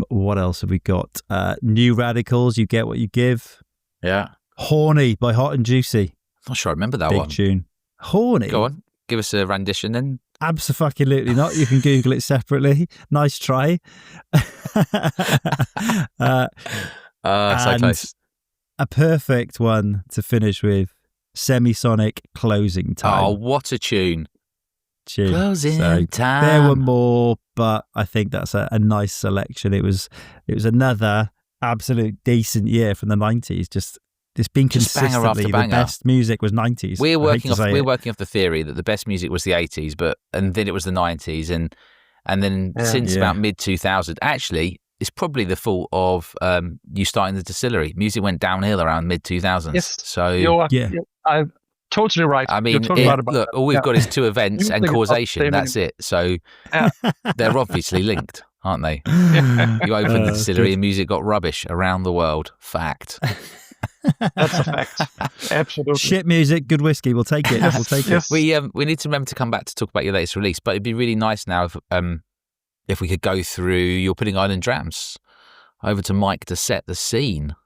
What else have we got? New Radicals, You Get What You Give. Yeah. Horny by Hot and Juicy. Not sure I remember that Big one. tune. Horny? Go on. Give us a rendition then. Absolutely not. You can Google it separately. Nice try. So close. A perfect one to finish with, Semisonic, Closing Time. Oh, what a tune. Closing time. There were more, but I think that's a nice selection. It was another absolute decent year from the 90s. It's been consistently the best music was 90s. We're working off the theory that the best music was the 80s, and then it was the 90s, and then since about mid 2000, actually, it's probably the fault of you starting the distillery. Music went downhill around mid 2000s. Yes. So I'm totally right. I mean, look, all we've got is two events and causation. That's it. So they're obviously linked, aren't they? You opened the distillery and music got rubbish around the world. Fact. That's a fact. Absolutely. Shit music, good whiskey. We'll take it. We'll take it. We need to remember to come back to talk about your latest release, but it'd be really nice now if we could go through your Pudding Island drams. Over to Mike to set the scene.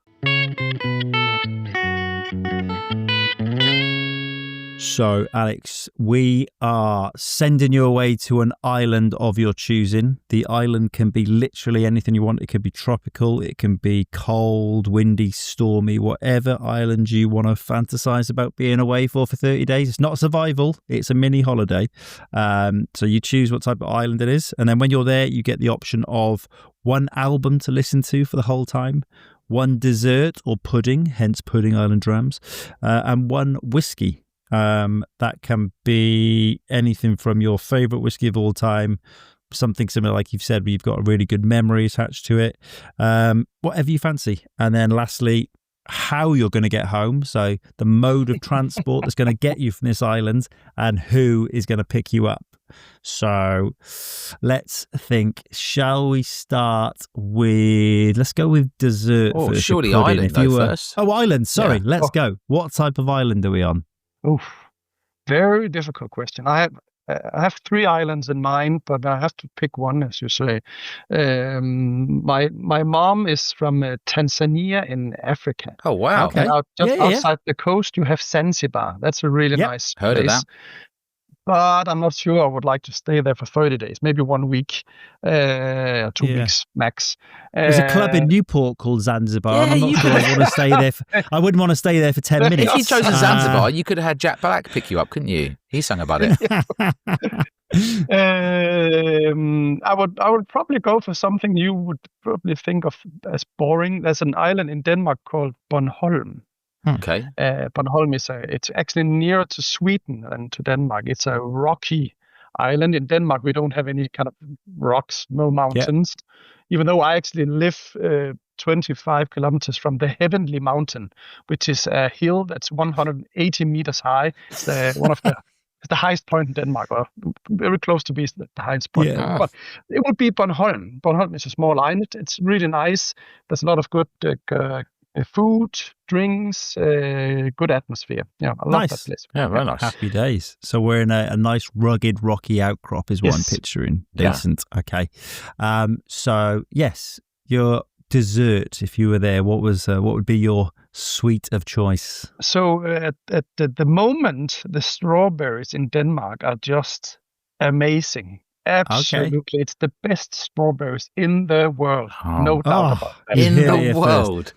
So, Alex, we are sending you away to an island of your choosing. The island can be literally anything you want. It could be tropical. It can be cold, windy, stormy, whatever island you want to fantasize about being away for 30 days. It's not survival. It's a mini holiday. So you choose what type of island it is. And then when you're there, you get the option of one album to listen to for the whole time, one dessert or pudding, hence Pudding Island drams, and one whiskey. That can be anything from your favorite whiskey of all time, something similar, like you've said, where you've got a really good memory attached to it, whatever you fancy. And then lastly, how you're going to get home. So the mode of transport that's going to get you from this island and who is going to pick you up. So let's think. Shall we start with, let's go with dessert first. first. Surely island first. Oh, island. Sorry. Let's go. What type of island are we on? Oof, very difficult question. I have three islands in mind, but I have to pick one, as you say. My mom is from Tanzania in Africa. Oh wow! Okay. Outside the coast, you have Zanzibar. That's a really nice place. Heard of that. But I'm not sure I would like to stay there for 30 days, maybe 1 week, 2 weeks max. There's a club in Newport called Zanzibar. And I'm not sure I want to stay there. I wouldn't want to stay there for 10 minutes. If you chosen Zanzibar, you could have had Jack Black pick you up, couldn't you? He sang about it. I would probably go for something you would probably think of as boring. There's an island in Denmark called Bornholm. Okay. Bornholm it's actually nearer to Sweden than to Denmark. It's a rocky island. In Denmark, we don't have any kind of rocks, no mountains. Even though I actually live 25 kilometers from the Heavenly Mountain, which is a hill that's 180 meters high. It's it's the highest point in Denmark, or very close to be the highest point. Yeah. But it would be Bornholm. Bornholm is a small island. It's really nice. There's a lot of good food, drinks, good atmosphere. Yeah, I love that place. Yeah, very nice. Happy days. So we're in a nice rugged rocky outcrop is what I'm picturing. Decent. Yeah. Okay. So yes, your dessert, if you were there, what would be your sweet of choice? So at the moment, the strawberries in Denmark are just amazing. Absolutely. Okay. It's the best strawberries in the world. No doubt about that. In the world.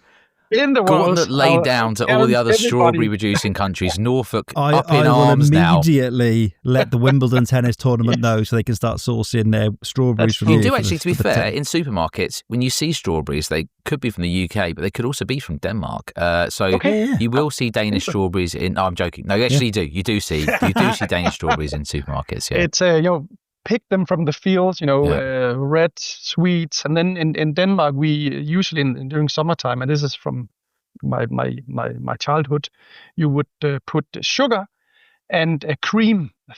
In the world. Gauntlet laid down to all the other strawberry-producing countries. Norfolk up in I arms now. I will immediately let the Wimbledon tennis tournament know so they can start sourcing their strawberries from you do actually, to be fair, in supermarkets, when you see strawberries, they could be from the UK, but they could also be from Denmark. You will see Danish strawberries in... I'm joking. No, you actually do. You do see Danish strawberries in supermarkets, yeah. It's, pick them from the fields, red, sweet. And then in Denmark, we usually during summertime, and this is from my childhood, you would put sugar and a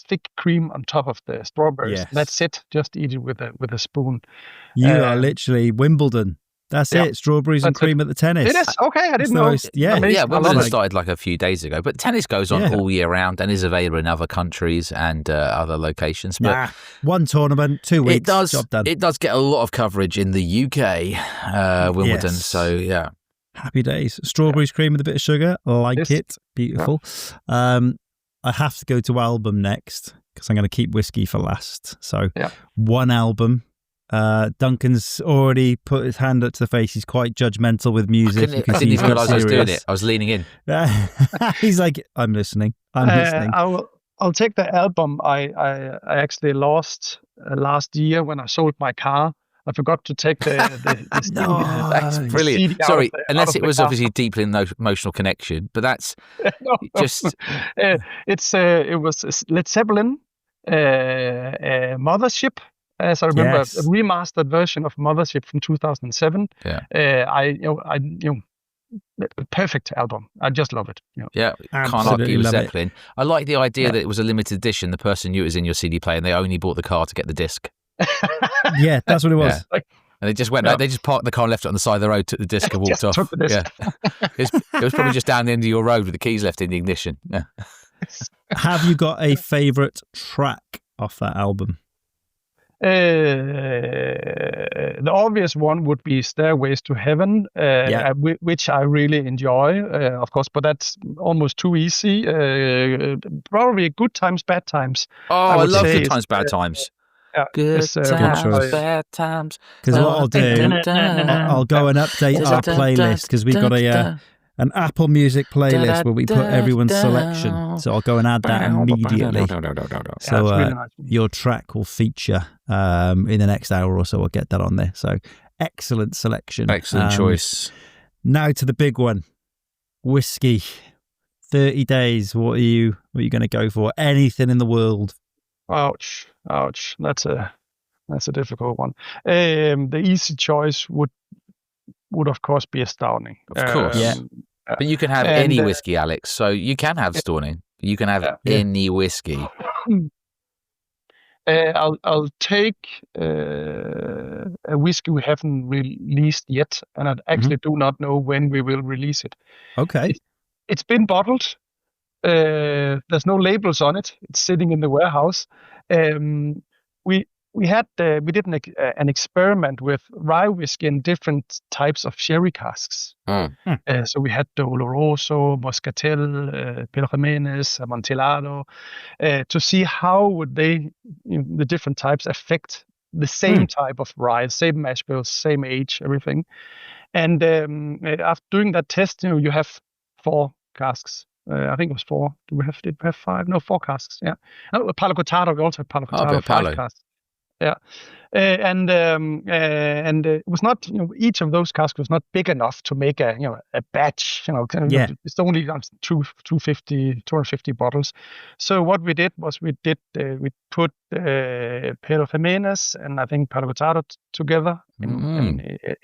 thick cream on top of the strawberries. Yes. That's it. Just eat it with a spoon. You are literally Wimbledon. That's it. Strawberries and cream at the tennis. It is? Okay, I didn't know. Wimbledon started like a few days ago, but tennis goes on all year round and is available in other countries and other locations. But one tournament, 2 weeks, job done. It does get a lot of coverage in the UK, Wimbledon. Yes. So, yeah. Happy days. Strawberries, cream with a bit of sugar. Like it. Beautiful. I have to go to album next because I'm going to keep whiskey for last. So one album. Duncan's already put his hand up to the face. He's quite judgmental with music. I didn't even realise I was doing it. I was leaning in. He's like, I'm listening. I'll take the album I actually lost last year when I sold my car. I forgot to take the that's brilliant. Sorry, unless it was obviously deeply emotional connection, but that's just. It was Led Zeppelin, Mothership. As I remember, a remastered version of Mothership from 2007. Perfect album. I just love it. Yeah, can't argue with Zeppelin. I like the idea that it was a limited edition. The person knew it was in your CD player, and they only bought the car to get the disc. Yeah, that's what it was. Yeah. And they just went. They just parked the car and left it on the side of the road, took the disc and walked off. Took the disc. Yeah, it was probably just down the end of your road with the keys left in the ignition. Yeah. Have you got a favourite track off that album? The obvious one would be Stairways to Heaven, which I really enjoy, of course, but that's almost too easy. Probably Good Times, Bad Times. Oh, I love Good Times, Bad Times. Good times, bad times. Because what I'll do, I'll go and update our playlist because we've got an Apple Music playlist where we put everyone's selection. So I'll go and add that immediately. So your track will feature in the next hour or so. I'll get that on there. So excellent selection. Excellent choice. Now to the big one. Whiskey. 30 days. What are you going to go for? Anything in the world? Ouch. That's a difficult one. The easy choice would of course be a Stauning. Of course. But you can have any whiskey, Alex. So you can have Stauning. You can have any whiskey. I'll take a whiskey we haven't released yet, and I actually do not know when we will release it. Okay. It's been bottled. There's no labels on it. It's sitting in the warehouse. We did an experiment with rye whiskey and different types of sherry casks. So we had the Oloroso, Moscatel, Pedro Jimenez, Amontillado, to see how would the different types affect the same type of rye, same mash bills, same age, everything. And after doing that test, you have 4 casks. I think it was 4. Did we have 5? No, 4 casks. Yeah. No, Palo Cortado. We also had Palo Cortado 5 casks. Yeah, and it was not, each of those casks was not big enough to make a batch. It's only 250 bottles. So what we did was we put Pedro Jimenez and I think Palo Cortado together in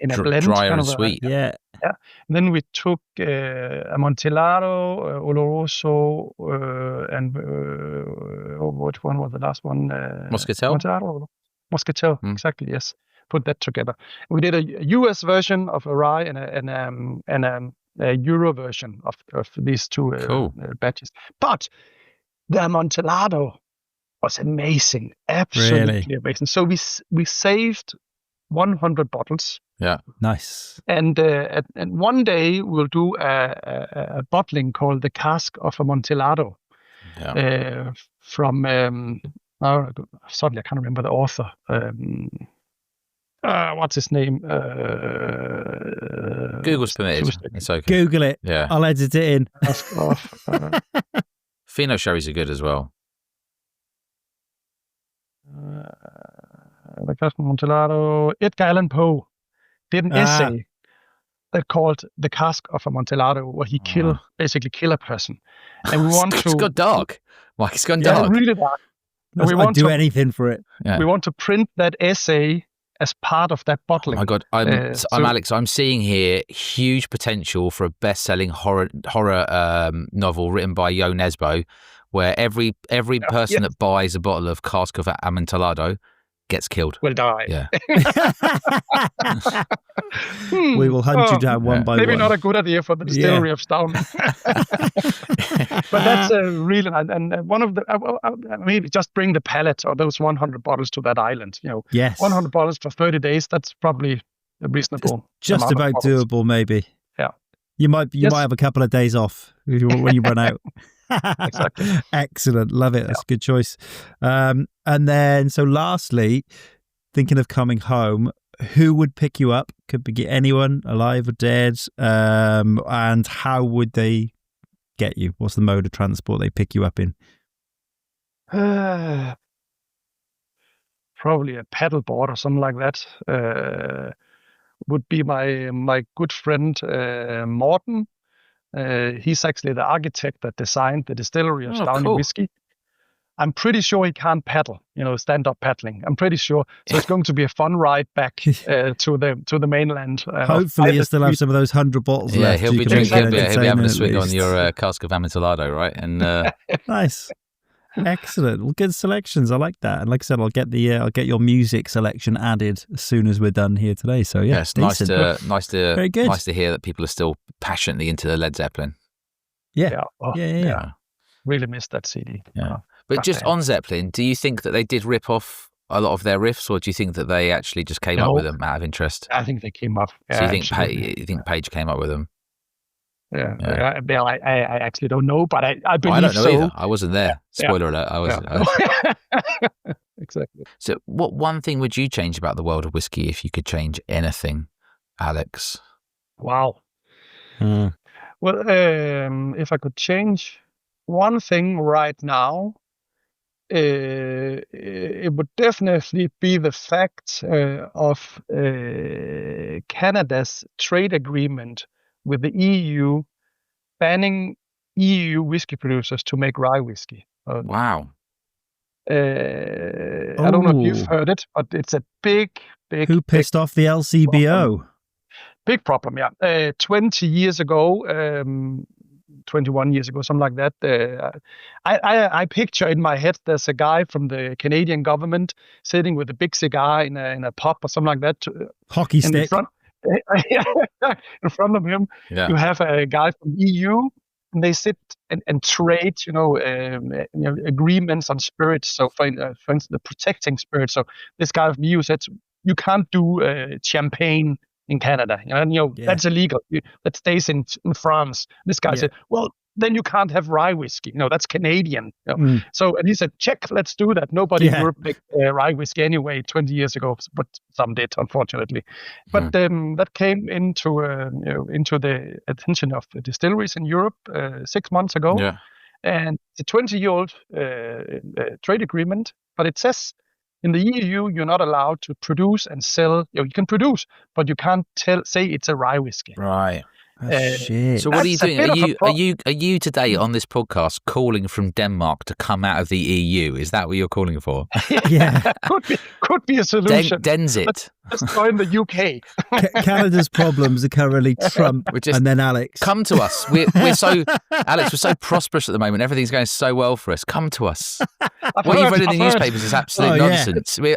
a blend, dry and sweet. Yeah. And then we took Amontillado, Oloroso, and which one was the last one? Moscatel. Moscatel, exactly. Yes, put that together. We did a US version of a rye and a Euro version of these 2 batches. But the Amontillado was amazing, absolutely amazing. So we saved 100 bottles. Yeah, nice. And one day we'll do a bottling called the Cask of Amontillado from. Suddenly I can't remember the author. What's his name? Google's permitted. It's okay. Google it. Yeah. I'll edit it in. Fino sherries are good as well. The Cask of Amontillado. Edgar Allan Poe did an essay that called The Cask of Amontillado, where he basically kill a person. And we want It's gone dark. Mike, it's gone dark. Really dark. I'd do anything for it. Yeah. We want to print that essay as part of that bottling. Oh my God, I'm Alex. I'm seeing here huge potential for a best-selling horror novel written by Jo Nesbø, where every person that buys a bottle of Cask of Amontillado gets killed. will die. Yeah. We will hunt you down one by maybe one. not a good idea for the distillery of Stauning. But that's really, and one of the, maybe just bring the pallet or those 100 bottles to that island. 100 bottles for 30 days, that's probably a reasonable just about doable, maybe. Yeah. You might have a couple of days off when you run out. Exactly. Excellent. Love it. That's a good choice. And then, so lastly, thinking of coming home, who would pick you up? Could be anyone, alive or dead. And how would they get you? What's the mode of transport they pick you up in? Probably a paddle board or something like that. Would be my good friend Morten. He's actually the architect that designed the distillery of Stauning whiskey. I'm pretty sure he can't paddle, stand-up paddling. I'm pretty sure. So it's going to be a fun ride back to the mainland. Hopefully you still have some of those 100 bottles left. He'll be having a swig on your cask of Amontillado, right? And nice. Excellent. Well, good selections. I like that. And like I said, I'll get your music selection added as soon as we're done here today. So it's nice to Very good. Nice to hear that people are still passionately into Led Zeppelin. Yeah. Really missed that CD. Yeah. But just on Zeppelin, do you think that they did rip off a lot of their riffs, or do you think that they actually just came up with them out of interest? I think they came up. So you think Page came up with them? Yeah. I actually don't know, but I believe I don't know so. either. I wasn't there. Spoiler alert. I was. Exactly. So what one thing would you change about the world of whiskey if you could change anything, Alex? Wow. Well, if I could change one thing right now, it would definitely be the fact of Canada's trade agreement with the EU banning EU whiskey producers to make rye whiskey. Wow. I don't know if you've heard it, but it's a big Who pissed off the LCBO? Big problem, yeah. 20 years ago, 21 years ago, something like that. I picture in my head there's a guy from the Canadian government sitting with a big cigar in a pub or something like that. Hockey stick. In front of him, you have a guy from EU, and they sit and trade, agreements on spirits. So, for instance, the protecting spirits. So this guy from EU said, you can't do champagne in Canada, that's illegal. That stays in France. This guy said, well, then you can't have rye whiskey. That's Canadian. So, and he said, check, let's do that. Nobody in Europe made rye whiskey anyway 20 years ago, but some did, unfortunately. But that came into the attention of the distilleries in Europe 6 months ago. Yeah. And it's a 20-year-old trade agreement, but it says in the EU, you're not allowed to produce and sell. You can produce, but you can't say it's a rye whiskey. Right. Shit. So what are you doing? Are you today on this podcast calling from Denmark to come out of the EU? Is that what you're calling for? Yeah. Could be a solution. Denzit. Let's join the UK. Canada's problems are currently Trump and then Alex. Come to us. We're so Alex. We're so prosperous at the moment. Everything's going so well for us. Come to us. What you've read in the newspapers is absolute nonsense. We're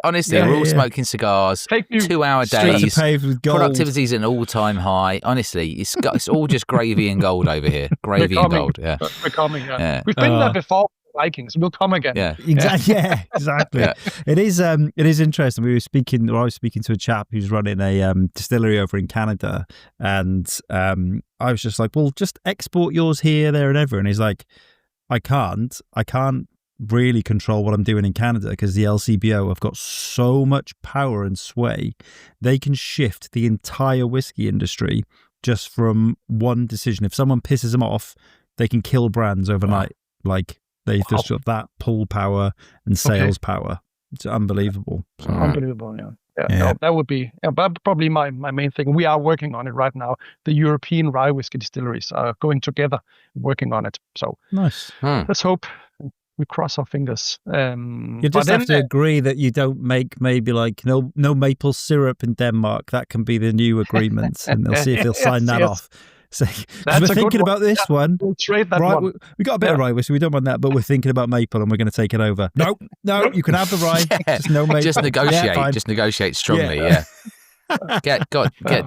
all smoking cigars, 2-hour days. Productivity's at an all-time high. Honestly, it's all just gravy and gold over here. Gravy and gold. Yeah, we're coming. We've been there before. Vikings, we'll come again. Yeah, exactly. Yeah, exactly. It is interesting. I was speaking to a chap who's running a distillery over in Canada, and I was just like, well, just export yours here, there, and ever. And he's like, I can't really control what I'm doing in Canada because the LCBO have got so much power and sway. They can shift the entire whiskey industry just from one decision. If someone pisses them off, they can kill brands overnight. Like they've just got that pull power and sales power. It's unbelievable. Unbelievable, No, that would be probably my main thing. We are working on it right now. The European rye whiskey distilleries are going together, working on it. So nice. Let's hope. We cross our fingers. You just have to agree that you don't make maybe like no maple syrup in Denmark. That can be the new agreement, and they'll see if they'll sign that off. So, 'cause That's we're a good thinking one. about this Yeah, one. we'll trade that Right, one. we got a bit of rye whiskey. We don't want that, but we're thinking about maple and we're going to take it over. No, you can have the rye. Yeah, Just no maple. just negotiate. Yeah, fine. Just negotiate strongly. Yeah. Get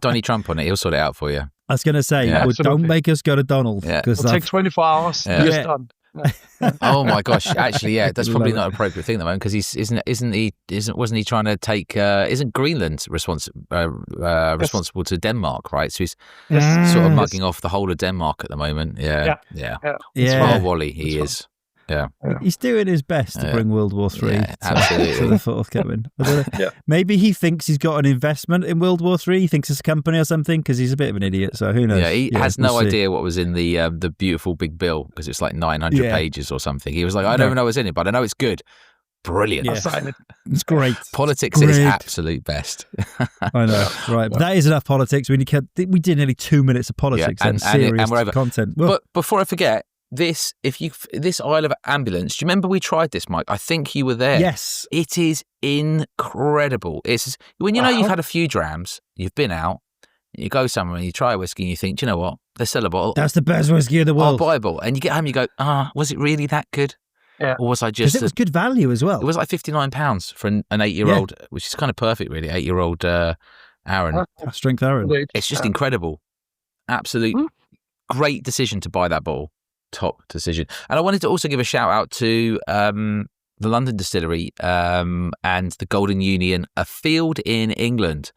Donny Trump on it. He'll sort it out for you. I was going to say, Yeah. well, don't Absolutely. make us go to Donald. Yeah. Because It'll take 24 hours. Yeah. Just Yeah. done. Oh my gosh! Actually, yeah, that's probably Love not an appropriate thing at the moment because wasn't he trying to take? Isn't Greenland responsible to Denmark? Right, so he's sort of mugging off the whole of Denmark at the moment. Yeah. Smart Wally, he is. Yeah, he's doing his best to bring World War III to the forthcoming. Maybe he thinks he's got an investment in World War III. He thinks it's a company or something because he's a bit of an idiot. So who knows? Yeah, he has no we'll see. idea what was in the beautiful big bill because it's like 900 pages or something. He was like, I don't even know what's in it, but I know it's good. Brilliant. Yeah. Sign it. It's great. Politics at its absolute best. I know, right? But that is enough politics. We did nearly 2 minutes of politics and serious we're over. content. Well, but before I forget. This Isle of Ambulance, do you remember we tried this, Mike? I think you were there. Yes. It is incredible. It's when you've had a few drams, you've been out, you go somewhere and you try a whiskey and you think, do you know what? They sell a bottle. That's the best whiskey in the world. I'll buy a bottle. And you get home and you go, was it really that good? Yeah. Or was I just... Because it was good value as well. It was like £59 for an 8-year-old, which is kind of perfect, really, 8-year-old Aaron. Strength Aaron. It's just incredible. Absolute great decision to buy that bottle. Top decision. And I wanted to also give a shout out to the London Distillery and the Golden Union, a field in England.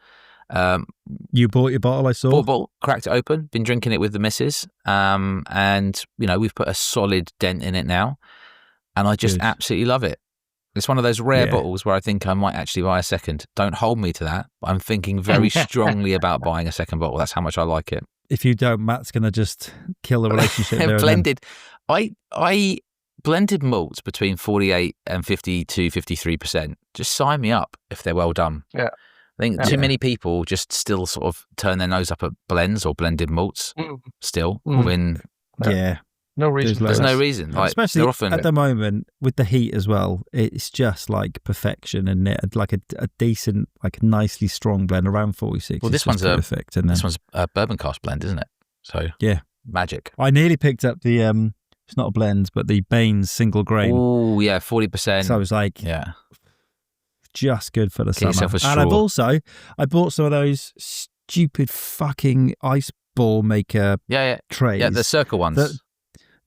You bought your bottle, I saw. Bought a bottle, cracked it open, been drinking it with the missus. And, we've put a solid dent in it now. And I just absolutely love it. It's one of those rare bottles where I think I might actually buy a second. Don't hold me to that. But I'm thinking very strongly about buying a second bottle. That's how much I like it. If you don't, Matt's going to just kill the relationship there. Blended. I blended malts between 48 and 52, 53%. Just sign me up if they're well done. Yeah. I think too many people just still sort of turn their nose up at blends or blended malts still when... No reason. There's no reason. Like, especially often, at the moment with the heat as well. It's just like perfection and like a decent, like nicely strong blend around 46. Well, this one's perfect. And this one's a bourbon cask blend, isn't it? So magic. I nearly picked up the it's not a blend, but the Baines single grain. Oh yeah, 40%. So I was like, just good for the summer. And I bought some of those stupid fucking ice ball maker trays. Yeah, the circle ones.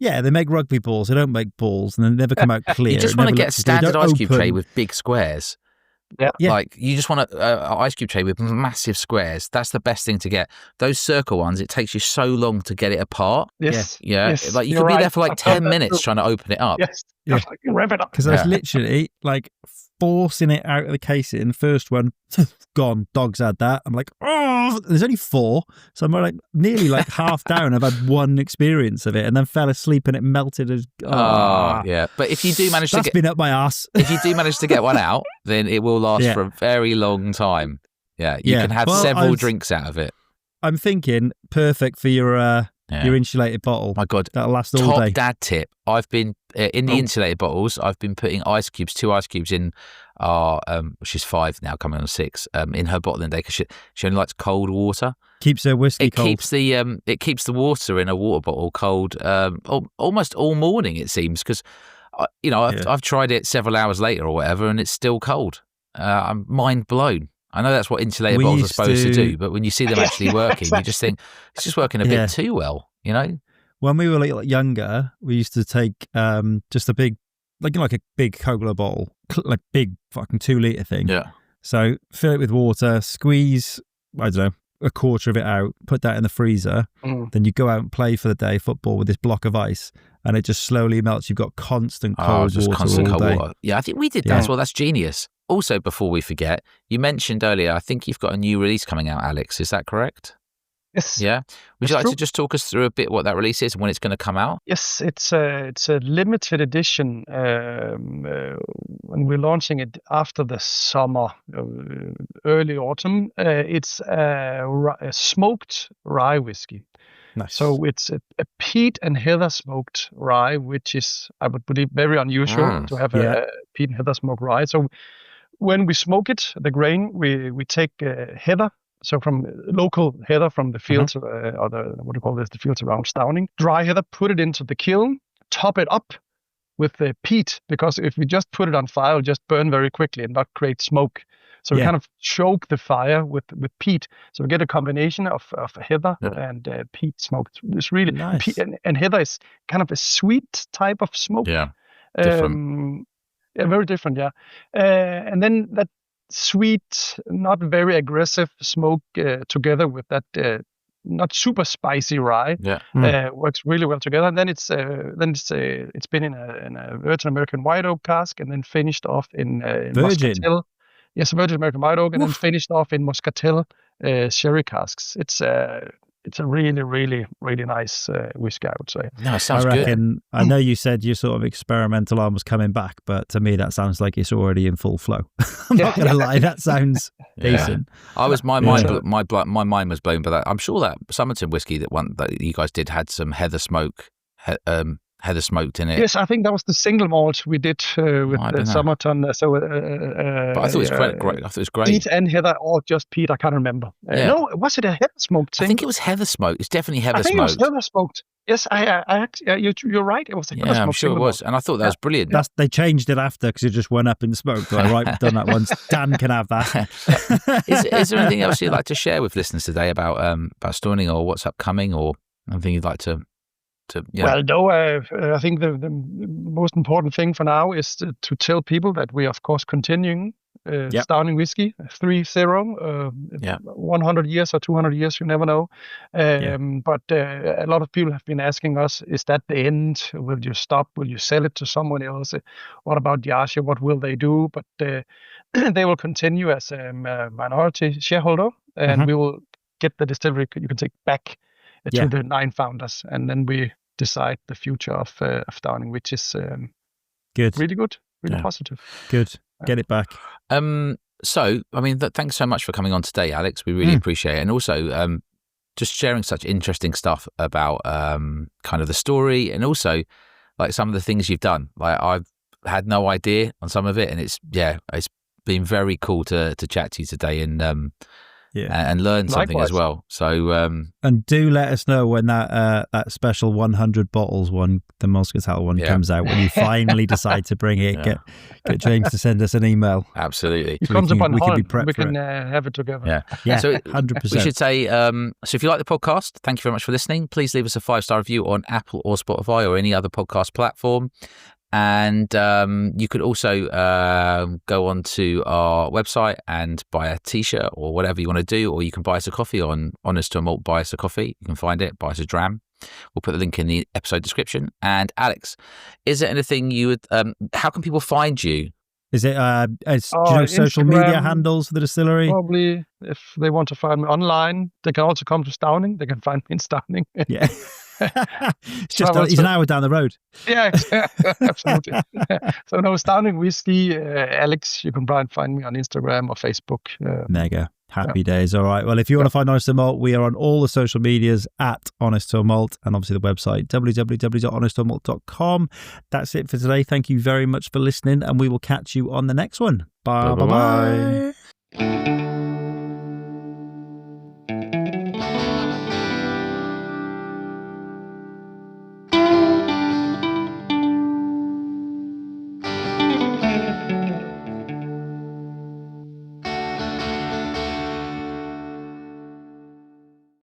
They make rugby balls. They don't make balls, and they never come out clear. You just want to get a standard ice cube tray with big squares. Yeah. Like, you just want an ice cube tray with massive squares. That's the best thing to get. Those circle ones, it takes you so long to get it apart. Yes. Yeah. Yes. Like, you could be there for like 10 minutes trying to open it up. Yes. Yeah. Wrap it up. Because I was literally like forcing it out of the casing. The first one, gone. Dogs had that. I'm like, there's only 4. So I'm like nearly like half down. I've had one experience of it and then fell asleep and it melted as... yeah. But if you do manage That's been up my ass. If you do manage to get one out, then it will last for a very long time. Yeah. You can have several drinks out of it. I'm thinking perfect for your insulated bottle. My God. That'll last all day. Top dad tip. I've been, in the insulated bottles, I've been putting 2 ice cubes in our, she's 5 now, coming on 6, in her bottling day because she only likes cold water. Keeps her whiskey cold. It keeps the water in a water bottle cold almost all morning, it seems, because, I've tried it several hours later or whatever and it's still cold. I'm mind blown. I know that's what insulated bottles are supposed to do, but when you see them actually working, you just think it's just working a bit too well, When we were like younger, we used to take just a big, like a big Cola bottle, like big fucking 2-litre thing. Yeah. So fill it with water, squeeze, I don't know, a quarter of it out, put that in the freezer. Then you go out and play for the day, football, with this block of ice, and it just slowly melts. You've got constant cold water all day. Water. Yeah, I think we did that as well. That's genius. Also, before we forget, you mentioned earlier, I think you've got a new release coming out, Alex. Is that correct? Yes. Yeah. Would you like to just talk us through a bit what that release is and when it's going to come out? Yes, it's a limited edition. When we're launching it after the summer, early autumn, it's a smoked rye whiskey. Nice. So it's a peat and heather smoked rye, which is, I would believe, very unusual to have a peat and heather smoked rye. So when we smoke it, the grain, we take heather So from local heather from the fields, or the fields around Stauning, dry heather, put it into the kiln, top it up with the peat, because if we just put it on fire, it'll just burn very quickly and not create smoke. So we kind of choke the fire with peat. So we get a combination of heather and peat smoke. It's really nice. And heather is kind of a sweet type of smoke. Yeah, different. Very different, yeah. And then that sweet, not very aggressive smoke together with that not super spicy rye works really well together. And then it's been in a Virgin American white oak cask, and then finished off in Virgin. Muscatel. Yes, Virgin American white oak, and then finished off in Muscatel sherry casks. It's a really, really, really nice whiskey, I would say. No, it sounds good. I know you said your sort of experimental arm was coming back, but to me that sounds like it's already in full flow. I'm not going to lie, that sounds decent. My mind was blown by that. I'm sure that Somerton whiskey that you guys did had some heather smoke. Heather smoked in it. Yes, I think that was the single malt we did with the Somerton. But I thought it was great. I thought it was great. Peat and heather, or just peat? I can't remember. No, was it a heather smoked thing? I think it was heather smoked. It's definitely heather smoked. I think it was heather smoked. Yes, you're right. It was a heather smoked. I'm sure it was, and I thought that was brilliant. They changed it after because it just went up in smoke. Right, we've done that once. Dan can have that. Is there anything else you'd like to share with listeners today about Stauning, or what's upcoming, or anything you'd like to? Well, no, I think the most important thing for now is to tell people that we are, of course, continuing Stauning whiskey 3-0, 100 years or 200 years, you never know. But a lot of people have been asking us, is that the end? Will you stop? Will you sell it to someone else? What about Diageo? What will they do? But they will continue as a minority shareholder, and we will get the distillery, you can take back to the 9 founders, and then we decide the future of Stauning, which is good, really good, really positive. Good, get it back. So, I mean, thanks so much for coming on today, Alex. We really appreciate it, and also just sharing such interesting stuff about kind of the story, and also like some of the things you've done. Like I've had no idea on some of it, and it's been very cool to chat to you today, and learn something as well. So and do let us know when that special 100 bottles one, the Moscatel one, comes out, when you finally decide to bring it. Get James to send us an email. Absolutely. It comes upon Holland, we can have it together. Yeah, so 100%. We should say, so if you like the podcast, thank you very much for listening. Please leave us a 5-star review on Apple or Spotify or any other podcast platform. And you could also go onto our website and buy a t-shirt or whatever you want to do, or you can buy us a coffee on Honest to Malt. Buy us a coffee. You can find it. Buy us a dram. We'll put the link in the episode description. And Alex, is there anything you would? How can people find you? Is it do you know social media handles for the distillery? Probably, if they want to find me online, they can also come to Stauning. They can find me in Stauning. Yeah. It's just he's an hour down the road. Yeah, absolutely. So no, Stauning whiskey, Alex. You can find me on Instagram or Facebook. Mega happy days. All right. Well, if you want to find Honest to Malt, we are on all the social medias at Honest to Malt, and obviously the website www.honesttomalt.com. That's it for today. Thank you very much for listening, and we will catch you on the next one. Bye bye.